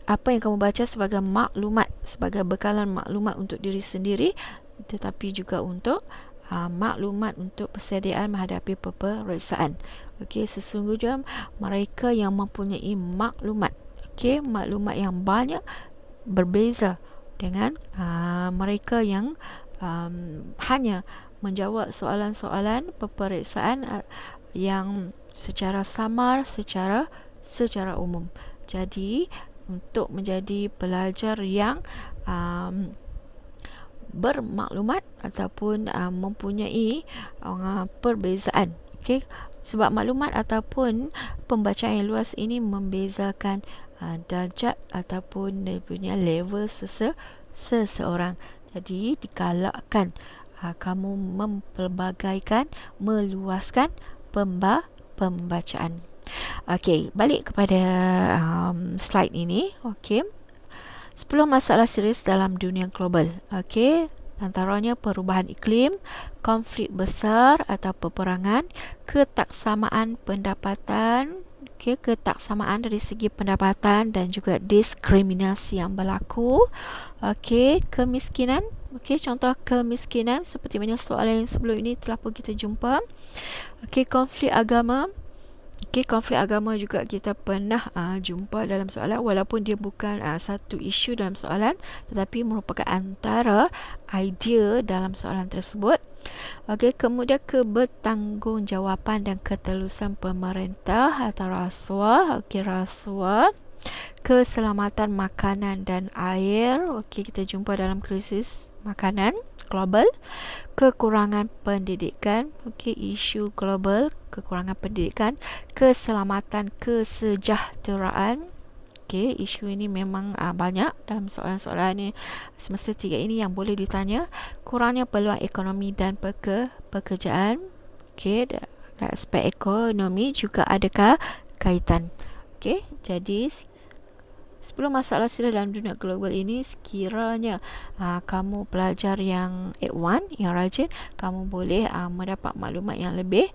apa yang kamu baca sebagai maklumat, sebagai bekalan maklumat untuk diri sendiri, tetapi juga untuk maklumat untuk persediaan menghadapi peperiksaan. Okey, sesungguhnya mereka yang mempunyai maklumat, okey, maklumat yang banyak berbeza dengan mereka yang hanya menjawab soalan-soalan peperiksaan yang secara samar, secara umum. Jadi untuk menjadi pelajar yang bermaklumat ataupun mempunyai perbezaan, okey, sebab maklumat ataupun pembacaan yang luas ini membezakan darjat ataupun dia punya level seseorang. Jadi digalakkan kamu mempelbagaikan, meluaskan pembacaan. Okey, balik kepada slide ini. Okey, 10 masalah serius dalam dunia global. Okey, antaranya perubahan iklim, konflik besar atau peperangan, ketaksamaan pendapatan, okey, ketaksamaan dari segi pendapatan dan juga diskriminasi yang berlaku. Okey, kemiskinan. Okey, contoh kemiskinan seperti mana soalan yang sebelum ini telah pun kita jumpa. Okey, konflik agama. Okey, konflik agama juga kita pernah jumpa dalam soalan, walaupun dia bukan satu isu dalam soalan, tetapi merupakan antara idea dalam soalan tersebut. Okey, kemudian kebertanggungjawabaan dan ketelusan pemerintah atau rasuah. Okey, rasuah. Keselamatan makanan dan air. Okey, kita jumpa dalam krisis makanan global. Kekurangan pendidikan. Okey, isu global, kekurangan pendidikan. Keselamatan kesejahteraan. Okey, isu ini memang banyak dalam soalan-soalan ni semester 3 ini yang boleh ditanya. Kurangnya peluang ekonomi dan pekerjaan. Okey, dari aspek ekonomi juga adakah kaitan. Okey, jadi 10 masalah serius dalam dunia global ini, sekiranya kamu pelajar yang A1, yang rajin, kamu boleh mendapat maklumat yang lebih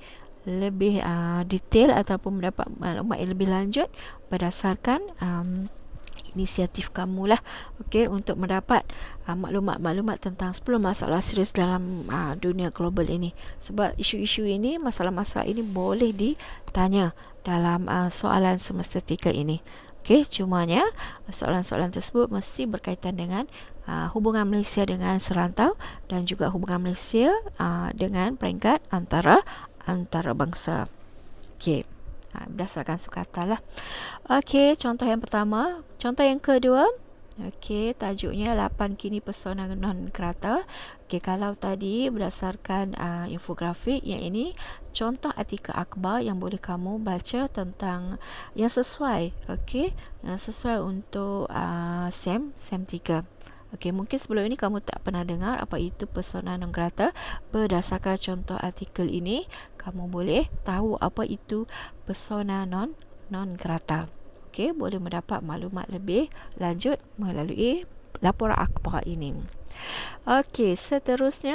detail ataupun mendapat maklumat yang lebih lanjut berdasarkan inisiatif kamu lah. Okey, untuk mendapat maklumat-maklumat tentang 10 masalah serius dalam dunia global ini. Sebab isu-isu ini, masalah-masalah ini boleh ditanya dalam soalan semester 3 ini. Okey, cumanya soalan-soalan tersebut mesti berkaitan dengan hubungan Malaysia dengan serantau dan juga hubungan Malaysia dengan peringkat antarabangsa. Okey, berdasarkan sukatan lah. Okey, contoh yang pertama. Contoh yang kedua. Okey, tajuknya 8 kini pesona non-kerata. Okey, kalau tadi berdasarkan infografik, yang ini contoh artikel akhbar yang boleh kamu baca tentang yang sesuai, okey, yang sesuai untuk SEM 3. Okey, mungkin sebelum ini kamu tak pernah dengar apa itu persona non grata. Berdasarkan contoh artikel ini, kamu boleh tahu apa itu persona non grata. Okey, boleh mendapat maklumat lebih lanjut melalui laporan akhbar ini. Okey, seterusnya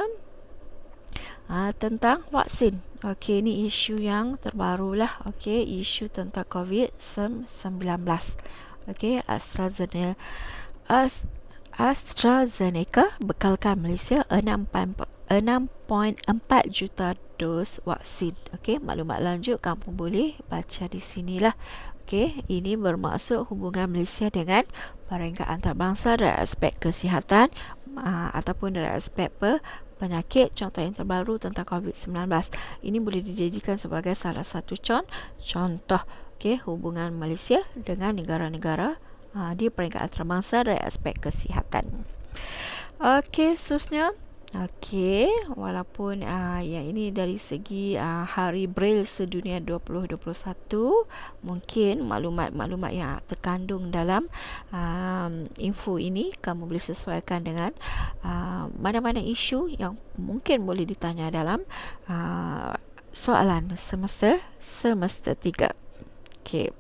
tentang vaksin. Okey, ini isu yang terbaru lah. Okey, isu tentang COVID-19. Okey, AstraZeneca bekalkan Malaysia 6.4 juta dos vaksin. Okey, maklumat lanjut kamu boleh baca di sinilah. Okey, ini bermaksud hubungan Malaysia dengan peringkat antarabangsa dari aspek kesihatan ataupun dari aspek penyakit. Contoh yang terbaru tentang COVID-19 ini boleh dijadikan sebagai salah satu contoh hubungan Malaysia dengan negara-negara di peringkat antarabangsa dari aspek kesihatan. Okey, seterusnya. Okey, walaupun yang ini dari segi Hari Braille Sedunia 2021, mungkin maklumat-maklumat yang terkandung dalam info ini kamu boleh sesuaikan dengan mana-mana isu yang mungkin boleh ditanya dalam soalan semester 3. Okey.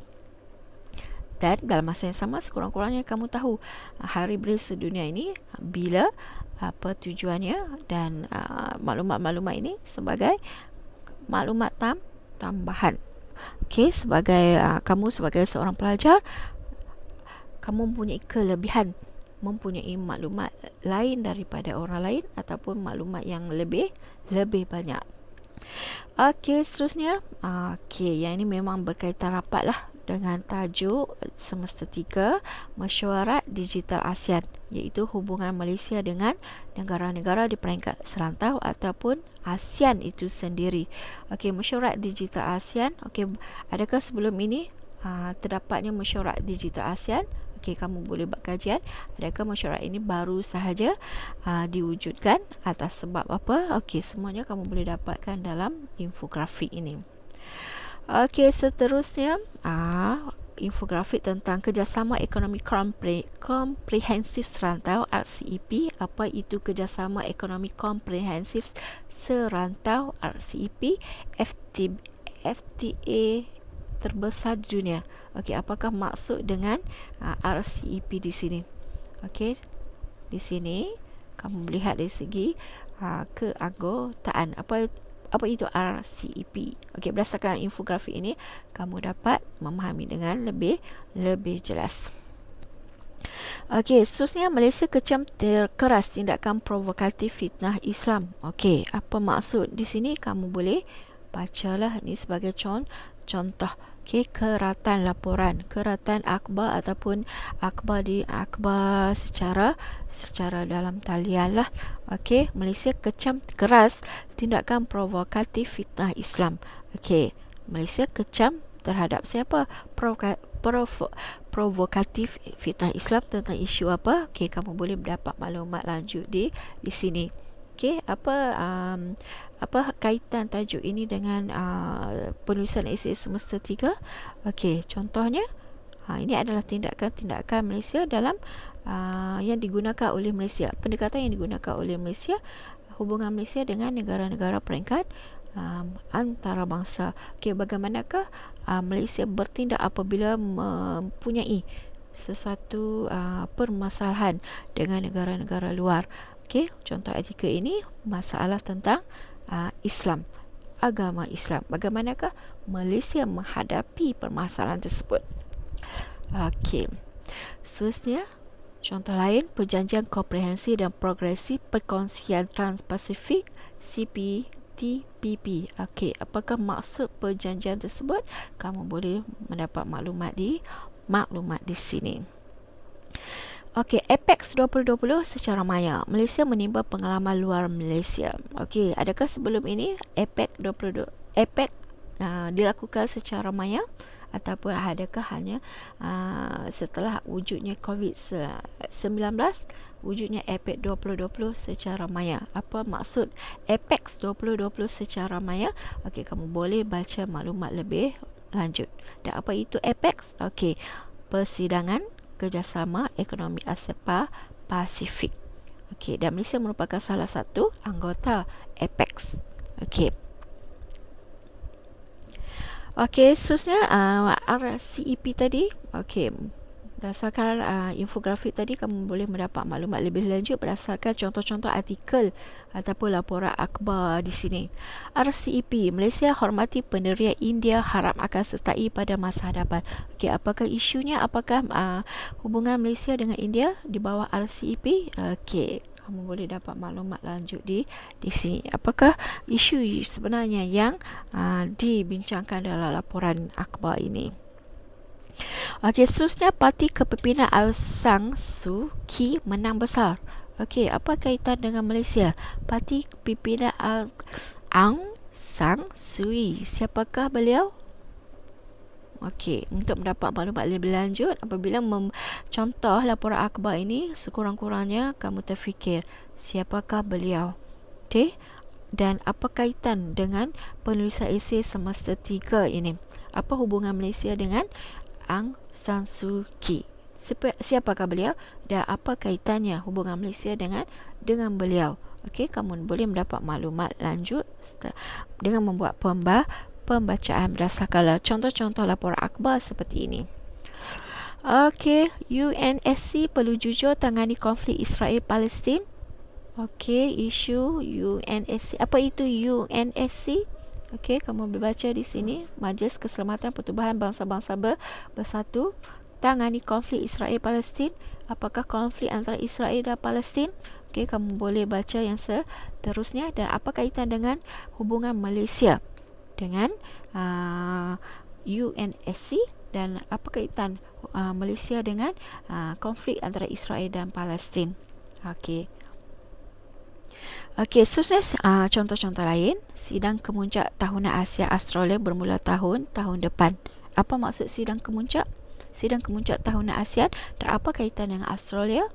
Dan dalam masa yang sama, sekurang-kurangnya kamu tahu Hari Braille Sedunia ini bila, apa tujuannya, dan maklumat-maklumat ini sebagai maklumat tambahan. Okey, sebagai kamu sebagai seorang pelajar, kamu mempunyai kelebihan mempunyai maklumat lain daripada orang lain ataupun maklumat yang lebih banyak. Okey, seterusnya. Okey, yang ini memang berkaitan rapat lah dengan tajuk semester 3 Mesyuarat Digital ASEAN, iaitu hubungan Malaysia dengan negara-negara di peringkat serantau ataupun ASEAN itu sendiri. Okey, Mesyuarat Digital ASEAN. Okey, adakah sebelum ini terdapatnya Mesyuarat Digital ASEAN? Okey, kamu boleh buat kajian. Adakah mesyuarat ini baru sahaja diwujudkan, atas sebab apa? Okey, semuanya kamu boleh dapatkan dalam infografik ini. Okey, seterusnya infografik tentang Kerjasama Ekonomi Komprehensif Serantau RCEP. Apa itu Kerjasama Ekonomi Komprehensif Serantau RCEP? FTA terbesar di dunia. Okey, apakah maksud dengan RCEP di sini? Okey, di sini kamu melihat dari segi keanggotaan. Apa itu RCEP? Okey, berdasarkan infografik ini kamu dapat memahami dengan lebih jelas. Okey, seterusnya, Malaysia kecam keras tindakan provokatif fitnah Islam. Okey, apa maksud di sini? Kamu boleh bacalah ini sebagai contoh. Okey, keratan laporan, keratan akhbar ataupun akhbar secara dalam talian lah. Okey, Malaysia kecam keras tindakan provokatif fitnah Islam. Okey, Malaysia kecam terhadap siapa? Provokatif fitnah Islam tentang isu apa? Okey, kamu boleh mendapat maklumat lanjut di sini. Okey, apa kaitan tajuk ini dengan penulisan esei semester 3? Okey, contohnya ini adalah tindakan Malaysia dalam yang digunakan oleh Malaysia, pendekatan yang digunakan oleh Malaysia, hubungan Malaysia dengan negara-negara peringkat antarabangsa. Okey, bagaimanakah Malaysia bertindak apabila mempunyai sesuatu permasalahan dengan negara-negara luar? Okey, contoh artikel ini masalah tentang Islam, agama Islam. Bagaimanakah Malaysia menghadapi permasalahan tersebut? Okey, seterusnya, contoh lain, Perjanjian Komprehensif dan Progresif Perkongsian Trans-Pasifik CPTPP. Okey, apakah maksud perjanjian tersebut? Kamu boleh mendapat maklumat di sini. Okey, APEC 2020 secara maya. Malaysia menimba pengalaman luar Malaysia. Okey, adakah sebelum ini APEC dilakukan secara maya ataupun adakah hanya setelah wujudnya COVID-19, wujudnya APEC 2020 secara maya. Apa maksud APEC 2020 secara maya? Okey, kamu boleh baca maklumat lebih lanjut. Dan apa itu APEC? Okey, Persidangan Kerjasama Ekonomi Asia Pasifik. Okey, dan Malaysia merupakan salah satu anggota APEC. Okey. Okey, seterusnya RCEP tadi. Okey, berdasarkan infografik tadi, kamu boleh mendapat maklumat lebih lanjut berdasarkan contoh-contoh artikel ataupun laporan akhbar di sini. RCEP, Malaysia hormati pendirian India harap akan sertai pada masa hadapan. Okey, apakah isunya? Apakah hubungan Malaysia dengan India di bawah RCEP? Okey, kamu boleh dapat maklumat lanjut di sini. Apakah isu sebenarnya yang dibincangkan dalam laporan akhbar ini? Okey, seterusnya parti kepimpinan Aung San Suu Kyi menang besar. Okey, apa kaitan dengan Malaysia? Parti kepimpinan Aung San Suu Kyi, siapakah beliau? Okey, untuk mendapat maklumat lebih lanjut, apabila contoh laporan akhbar ini, sekurang-kurangnya kamu terfikir siapakah beliau. Okey, dan apa kaitan dengan penulisan esei semester 3 ini? Apa hubungan Malaysia dengan Aung San Suu Kyi? Siapakah beliau dan apa kaitannya hubungan Malaysia dengan beliau? Okey, kamu boleh mendapat maklumat lanjut dengan membuat pembacaan berdasarkan contoh-contoh laporan akhbar seperti ini. Okey, UNSC perlu jujur tangani konflik Israel Palestin. Okey, isu UNSC. Apa itu UNSC? Okey, kamu berbaca di sini. Majlis Keselamatan Pertubuhan Bangsa-Bangsa Bersatu tangani konflik Israel Palestin. Apakah konflik antara Israel dan Palestin? Okey, kamu boleh baca yang seterusnya. Dan apa kaitan dengan hubungan Malaysia dengan UNSC, dan apa kaitan Malaysia dengan konflik antara Israel dan Palestin? Okey. Okey, seterusnya contoh-contoh lain. Sidang Kemuncak Tahunan Asia Australia bermula tahun depan. Apa maksud sidang kemuncak? Sidang Kemuncak Tahunan ASEAN, dan apa kaitan dengan Australia?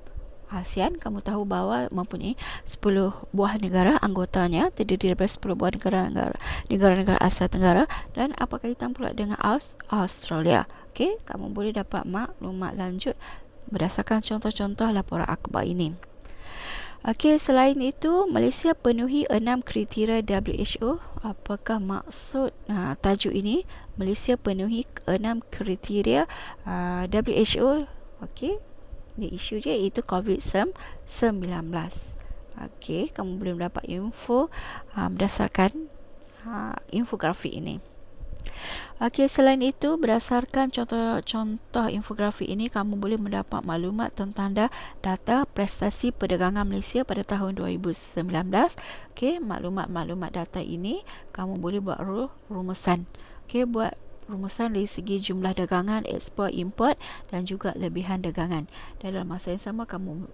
ASEAN, kamu tahu bahawa mempunyai 10 buah negara anggotanya, terdiri daripada 10 buah negara-negara Asia Tenggara, dan apa kaitan pula dengan Australia? Okey, kamu boleh dapat maklumat lanjut berdasarkan contoh-contoh laporan akhbar ini. Okey, selain itu, Malaysia penuhi 6 kriteria WHO. Apakah maksud tajuk ini? Malaysia penuhi 6 kriteria WHO. Okey, ini isu dia iaitu COVID-19. Okey, kamu boleh mendapat info berdasarkan infografik ini. Okey, selain itu, berdasarkan contoh infografik ini, kamu boleh mendapat maklumat tentang data prestasi perdagangan Malaysia pada tahun 2019. Okey, maklumat data ini kamu boleh buat rumusan. Okey, buat rumusan dari segi jumlah dagangan, ekspor, import dan juga lebihan dagangan. Dan dalam masa yang sama, kamu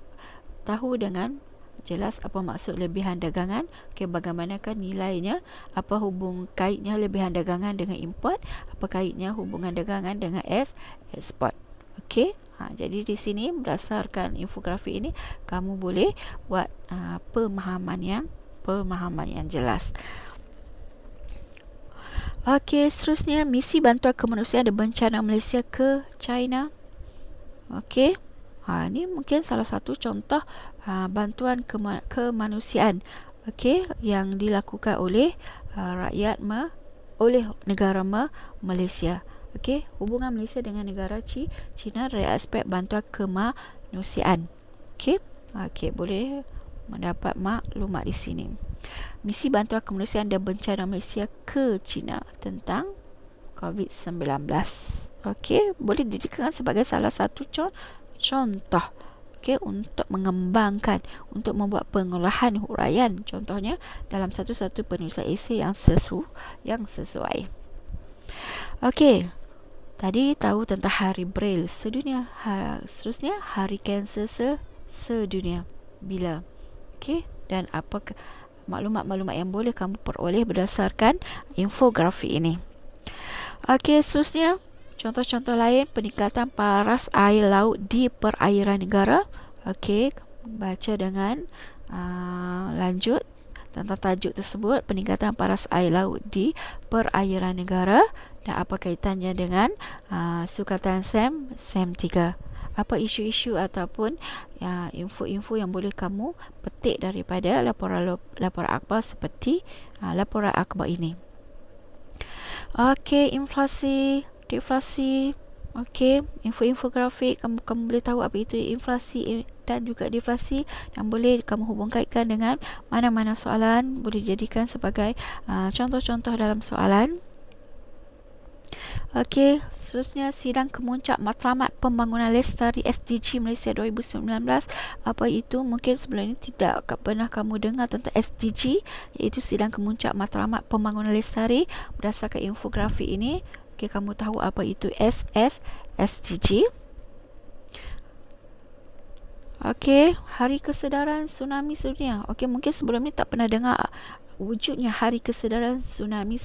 tahu dengan jelas apa maksud lebihan dagangan. Okey, bagaimanakah nilainya, apa hubung kaitnya lebihan dagangan dengan import, apa kaitnya hubungan dagangan dengan ekspor. Okey, jadi di sini berdasarkan infografik ini kamu boleh buat pemahaman yang jelas. Okey, seterusnya misi bantuan kemanusiaan dan bencana Malaysia ke China. Okey, ini mungkin salah satu contoh bantuan kemanusiaan, okey, yang dilakukan oleh oleh negara Malaysia. Okey, hubungan Malaysia dengan negara China dari aspek bantuan kemanusiaan. Okey, boleh mendapat maklumat di sini. Misi bantuan kemanusiaan dan bencana Malaysia ke China tentang COVID-19. Okey, boleh dijadikan sebagai salah satu contoh. Okey, untuk mengembangkan, untuk membuat pengolahan huraian, contohnya dalam satu-satu penulisan esei yang sesuai. Okey, tadi tahu tentang Hari Braille sedunia. Seterusnya Hari Kanser sedunia. Bila? Okey, dan apa maklumat-maklumat yang boleh kamu peroleh berdasarkan infografik ini. Okey, seterusnya Contoh-contoh lain, peningkatan paras air laut di perairan negara. Okey, baca dengan lanjut tentang tajuk tersebut, peningkatan paras air laut di perairan negara, dan apa kaitannya dengan sukatan SEM 3. Apa isu-isu ataupun info-info yang boleh kamu petik daripada laporan akhbar seperti laporan akhbar ini. Okey, inflasi, deflasi. Okey, infografik, kamu boleh tahu apa itu inflasi dan juga deflasi, dan boleh kamu hubung kaitkan dengan mana-mana soalan, boleh jadikan sebagai contoh-contoh dalam soalan. Okey, seterusnya sidang kemuncak matlamat pembangunan lestari SDG Malaysia 2019. Apa itu? Mungkin sebelum ini tidak pernah kamu dengar tentang SDG, iaitu sidang kemuncak matlamat pembangunan lestari. Berdasarkan infografik ini, okey, kamu tahu apa itu SDG. Okey, Hari Kesedaran Tsunami Sedunia. Okey, mungkin sebelum ni tak pernah dengar wujudnya Hari Kesedaran Tsunami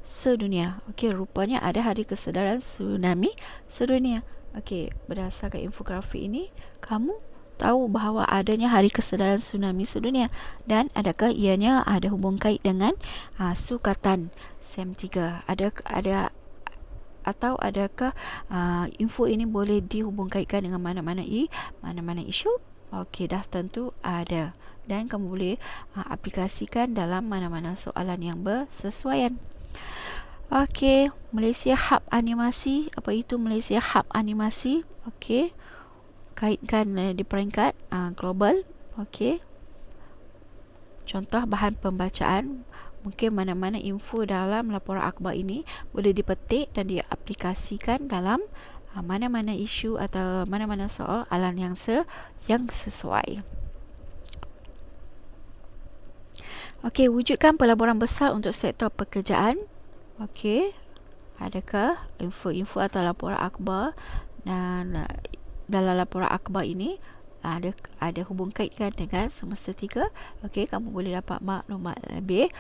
Sedunia. Okey, rupanya ada Hari Kesedaran Tsunami Sedunia. Okey, berdasarkan infografik ini, kamu tahu bahawa adanya Hari Kesedaran Tsunami Sedunia, dan adakah ianya ada hubung kait dengan sukatan SEM 3? Ada atau adakah info ini boleh dihubung kaitkan dengan mana-mana isu? Okey, dah tentu ada, dan kamu boleh aplikasikan dalam mana-mana soalan yang bersesuaian. Okey, Malaysia Hub Animasi. Apa itu Malaysia Hub Animasi? Okey, kaitkan di peringkat global. Okey, contoh bahan pembacaan. Mungkin mana-mana info dalam laporan akhbar ini boleh dipetik dan diaplikasikan dalam mana-mana isu atau mana-mana soalan yang sesuai. Okey, wujudkan pelaburan besar untuk sektor pekerjaan. Okey, adakah info-info atau laporan akhbar, dan dalam laporan akhbar ini ada hubung kaitkan dengan semester 3. Okey, kamu boleh dapat maklumat lebih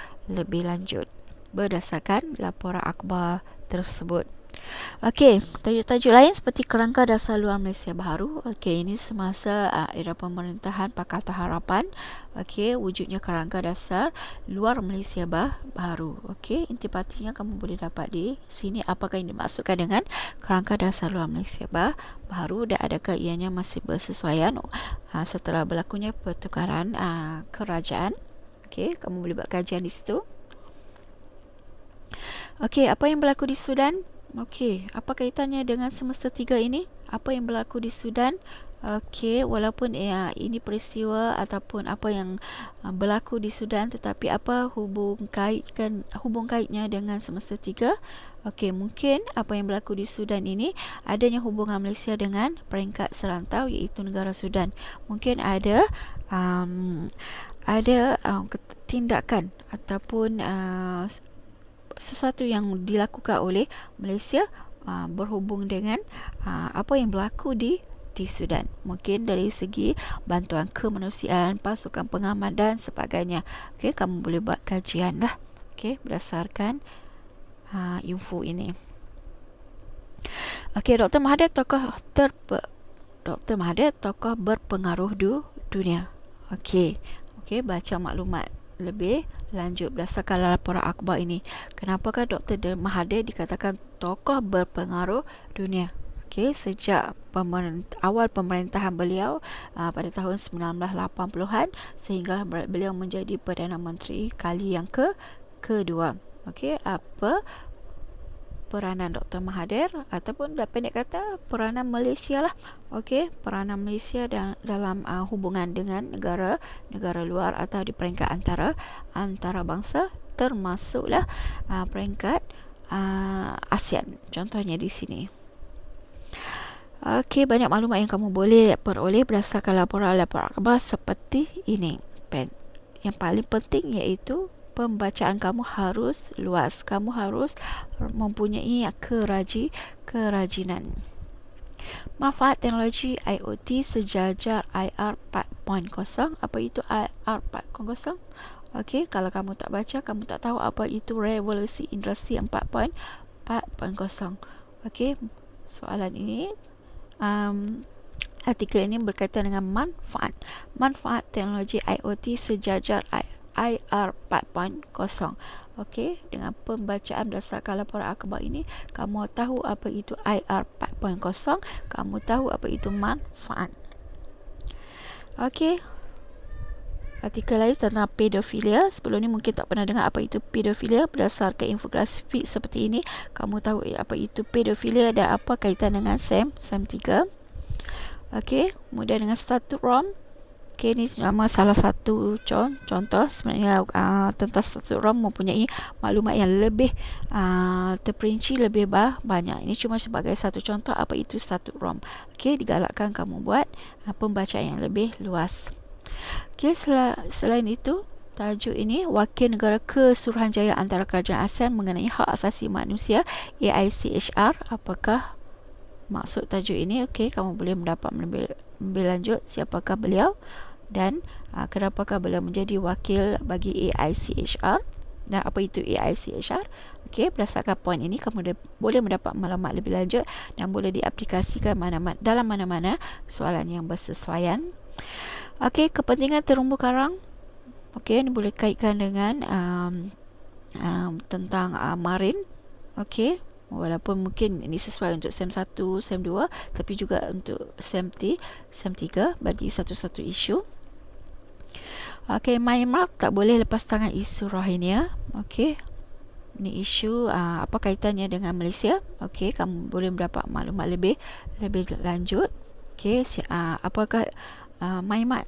lanjut berdasarkan laporan akhbar tersebut. Okey, tajuk-tajuk lain seperti kerangka dasar luar Malaysia baharu. Okey, ini semasa era pemerintahan Pakatan Harapan. Okey, wujudnya kerangka dasar luar Malaysia baharu. Okey, intipatinya kamu boleh dapat di sini, apakah yang dimaksudkan dengan kerangka dasar luar Malaysia baharu, dan adakah ianya masih bersesuaian setelah berlakunya pertukaran kerajaan. Okey, kamu boleh buat kajian di situ. Okey, apa yang berlaku di Sudan? Okey, apa kaitannya dengan semester 3 ini? Apa yang berlaku di Sudan? Okey, walaupun ini peristiwa ataupun apa yang berlaku di Sudan, tetapi apa hubung kaitnya dengan semester 3? Okey, mungkin apa yang berlaku di Sudan ini adanya hubungan Malaysia dengan peringkat serantau, iaitu negara Sudan. Mungkin ada tindakan ataupun sesuatu yang dilakukan oleh Malaysia berhubung dengan apa yang berlaku di Sudan. Mungkin dari segi bantuan kemanusiaan, pasukan pengaman dan sebagainya. Okey, kamu boleh buat kajian lah. Okey, berdasarkan info ini. Okey, Dr. Mahathir tokoh berpengaruh dunia. Okey, baca maklumat lebih lanjut berdasarkan laporan akhbar ini. Kenapakah Dr. Mahathir dikatakan tokoh berpengaruh dunia? Okey, sejak awal pemerintahan beliau pada tahun 1980-an sehingga beliau menjadi Perdana Menteri kali yang kedua. Okey, apa peranan Dr. Mahathir, ataupun pendek kata peranan Malaysia lah. Okey, peranan Malaysia dalam hubungan dengan negara luar atau di peringkat antara bangsa, termasuklah peringkat ASEAN. Contohnya di sini. Okey, banyak maklumat yang kamu boleh peroleh berdasarkan laporan akhbar seperti ini. Yang paling penting iaitu pembacaan kamu harus luas. Kamu harus mempunyai kerajinan. Manfaat teknologi IoT sejajar IR 4.0. Apa itu IR 4.0? Okey, kalau kamu tak baca, kamu tak tahu apa itu revolusi industri 4.0. Okey, soalan ini artikel ini berkaitan dengan manfaat teknologi IoT sejajar IR 4.0. Okey, dengan pembacaan berdasarkan laporan akhbar ini, kamu tahu apa itu IR 4.0, kamu tahu apa itu manfaat. Okey, artikel lain tentang pedofilia. Sebelum ni mungkin tak pernah dengar apa itu pedofilia. Berdasarkan infografik seperti ini, kamu tahu apa itu pedofilia dan apa kaitan dengan SEM 3. Okey, kemudian dengan statut ROM. Okey, ini nama salah satu contoh. Sebenarnya tentang statut ROM mempunyai maklumat yang lebih terperinci, lebih banyak. Ini cuma sebagai satu contoh apa itu statut ROM. Okey, digalakkan kamu buat pembacaan yang lebih luas. Okey, selain itu, tajuk ini Wakil Negara Kesuruhanjaya Antara Kerajaan ASEAN mengenai Hak Asasi Manusia AICHR. Apakah maksud tajuk ini? Okey, kamu boleh mendapat lebih lanjut siapakah beliau dan kenapakah beliau menjadi wakil bagi AICHR dan apa itu AICHR. Okey, berdasarkan poin ini kamu boleh mendapat maklumat lebih lanjut dan boleh diaplikasikan dalam mana-mana soalan yang bersesuaian. Okey, kepentingan terumbu karang. Okey, ini boleh kaitkan dengan tentang marin. Okey, walaupun mungkin ini sesuai untuk SEM 1, SEM 2, tapi juga untuk SEM 3 bagi satu-satu isu. Okey, Myanmar tak boleh lepas tangan isu Rohingya. Okey, ini isu apa kaitannya dengan Malaysia? Okey, kamu boleh mendapat maklumat lebih lanjut. Okey, apakah Myanmar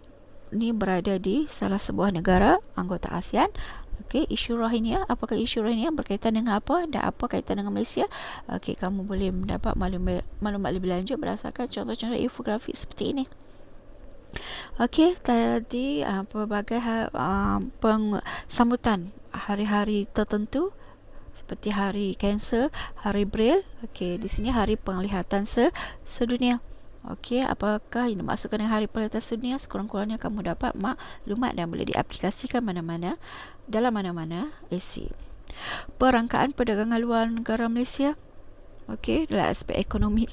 ni berada di salah sebuah negara anggota ASEAN? Okey, isu Rohingya, apakah isu Rohingya berkaitan dengan apa dan apa kaitan dengan Malaysia? Okey, kamu boleh mendapat maklumat lebih lanjut berdasarkan contoh-contoh infografik seperti ini. Okey, tadi pelbagai sambutan hari-hari tertentu seperti hari kanser, hari Braille. Okey, di sini hari penglihatan sedunia. Okey, apakah ini maksudkan dengan hari penglihatan sedunia? Sekurang-kurangnya kamu dapat maklumat dan boleh diaplikasikan dalam mana-mana AC. Perangkaan perdagangan luar negara Malaysia. Okey, dalam aspek ekonomi.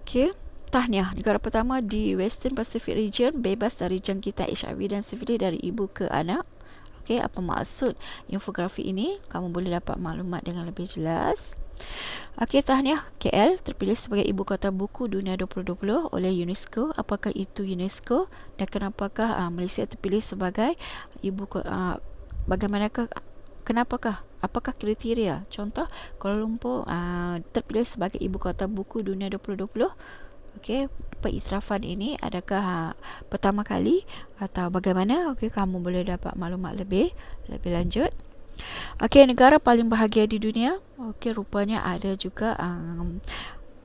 Okey, tahniah, negara pertama di Western Pacific region bebas dari jangkitan HIV dan sifilis dari ibu ke anak. Okey, apa maksud infografik ini? Kamu boleh dapat maklumat dengan lebih jelas. Okey, tahniah, KL terpilih sebagai Ibu Kota Buku Dunia 2020 oleh UNESCO. Apakah itu UNESCO dan kenapakah Malaysia terpilih sebagai kenapakah? Apakah kriteria? Contoh, Kuala Lumpur terpilih sebagai Ibu Kota Buku Dunia 2020. Okey, pengiktirafan ini adakah pertama kali atau bagaimana? Okey, kamu boleh dapat maklumat lebih lanjut. Okey, negara paling bahagia di dunia. Okey, rupanya ada juga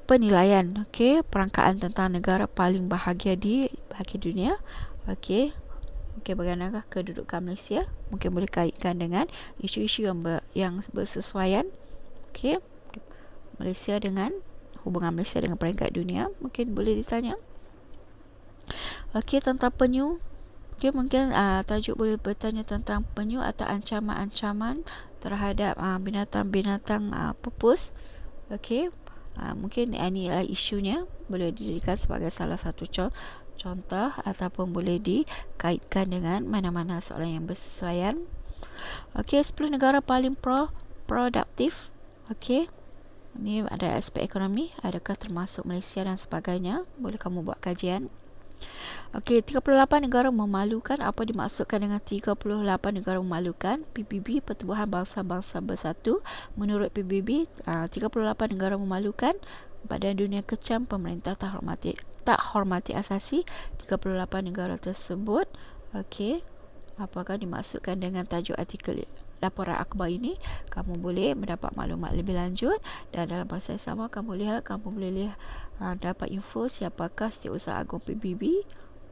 penilaian. Okey, perangkaan tentang negara paling bahagia di dunia. Okey. Okey, bagaimanakah kedudukan Malaysia? Mungkin boleh kaitkan dengan isu-isu yang bersesuaian. Okey, hubungan Malaysia dengan peringkat dunia, mungkin boleh ditanya. Okey, tentang penyu. Okey, mungkin tajuk boleh bertanya tentang penyu atau ancaman-ancaman terhadap binatang-binatang pupus. Okey, mungkin ini adalah isunya, boleh dijadikan sebagai salah satu contoh ataupun boleh dikaitkan dengan mana-mana soalan yang bersesuaian. Okey, 10 negara paling produktif. Okey, ini ada aspek ekonomi, adakah termasuk Malaysia dan sebagainya. Boleh kamu buat kajian. Okey, 38 negara memalukan. Apa dimaksudkan dengan 38 negara memalukan? PBB, Pertubuhan Bangsa-Bangsa Bersatu. Menurut PBB, 38 negara memalukan. Badan Dunia kecam, pemerintah tak hormati asasi 38 negara tersebut. Okey, apakah dimaksudkan dengan tajuk artikel laporan akhbar ini? Kamu boleh mendapat maklumat lebih lanjut dan dalam masa yang sama kamu boleh lihat dapat info siapakah Setiausaha Agung PBB.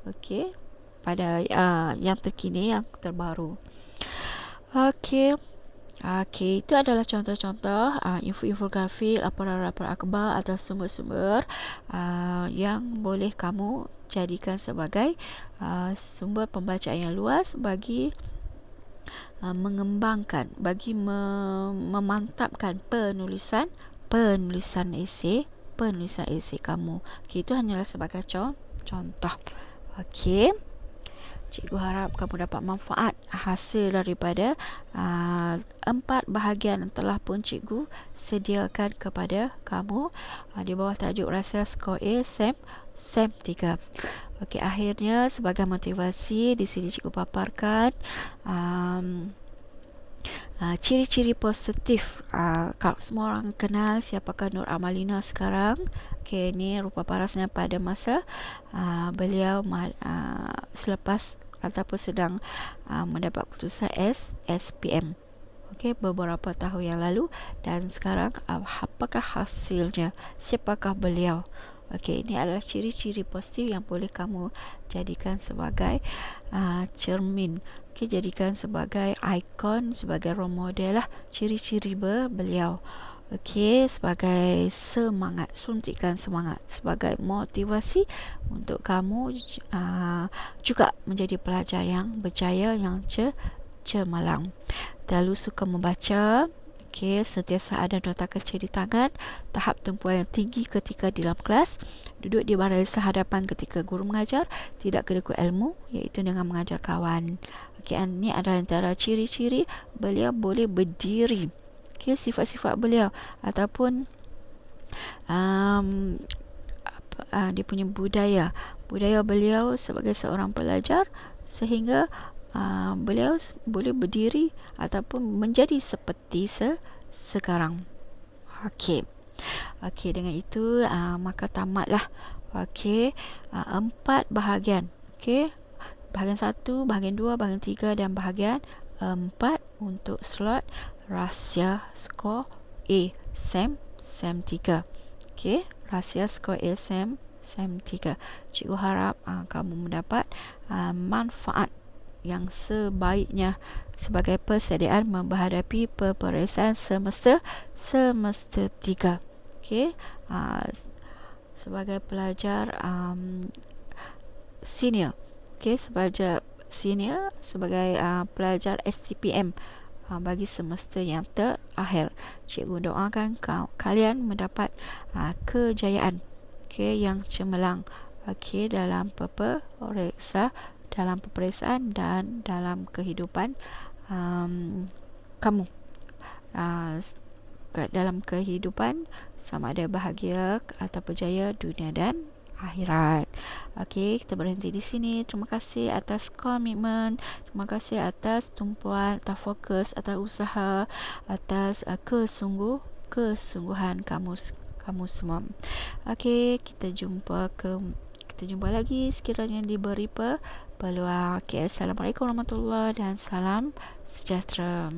Okey, pada yang terkini, yang terbaru. Okey. Okey, itu adalah contoh-contoh infografik, laporan-laporan akhbar atau sumber-sumber yang boleh kamu jadikan sebagai sumber pembacaan yang luas bagi mengembangkan, bagi memantapkan penulisan penulisan esei kamu. Okay, itu hanyalah sebagai contoh. Okey. Cikgu harap kamu dapat manfaat hasil daripada 4 bahagian yang telah pun cikgu sediakan kepada kamu di bawah tajuk rahsia skor A SEM 3. Okey, akhirnya sebagai motivasi di sini cikgu paparkan ciri-ciri positif. Semua orang kenal siapakah Nur Amalina sekarang. Okey, ini rupa parasnya pada masa beliau selepas ataupun sedang mendapat keputusan SPM. Okey, beberapa tahun yang lalu, dan sekarang apakah hasilnya? Siapakah beliau? Okey, ini adalah ciri-ciri positif yang boleh kamu jadikan sebagai cermin. Okey, jadikan sebagai ikon, sebagai role model lah ciri-ciri beliau. Okey, sebagai semangat, suntikan semangat, sebagai motivasi untuk kamu juga menjadi pelajar yang berjaya, yang cemerlang. Terlalu suka membaca. Okey, sentiasa ada nota kecil di tangan, tahap tempuan yang tinggi ketika di dalam kelas, duduk di barisan hadapan ketika guru mengajar, tidak kedekut ilmu, iaitu dengan mengajar kawan. Okey, ini adalah antara ciri-ciri beliau boleh berdiri. Okey, sifat-sifat beliau ataupun dia punya budaya beliau sebagai seorang pelajar, sehingga beliau boleh berdiri ataupun menjadi seperti sekarang. Okey. Okey, dengan itu maka tamatlah 4 bahagian. Okey. Bahagian 1, bahagian 2, bahagian 3 dan bahagian 4 untuk slot rahsia skor A SEM 3. Okey, rahsia skor A SEM 3. Cikgu harap kamu mendapat manfaat yang sebaiknya sebagai persediaan menghadapi peperiksaan semester 3. Okey, sebagai pelajar senior. Okey, sebagai senior, sebagai pelajar STPM bagi semester yang terakhir. Cikgu doakan kalian mendapat kejayaan, yang cemerlang, dalam peperiksaan dan dalam kehidupan kamu, dalam kehidupan, sama ada bahagia atau berjaya dunia dan akhirat. Okey, kita berhenti di sini. Terima kasih atas komitmen, terima kasih atas tumpuan, atas fokus, atas usaha, atas kesungguhan kamu semua. Okey, kita jumpa lagi sekiranya diberi peluang. Okey, assalamualaikum warahmatullahi dan salam sejahtera.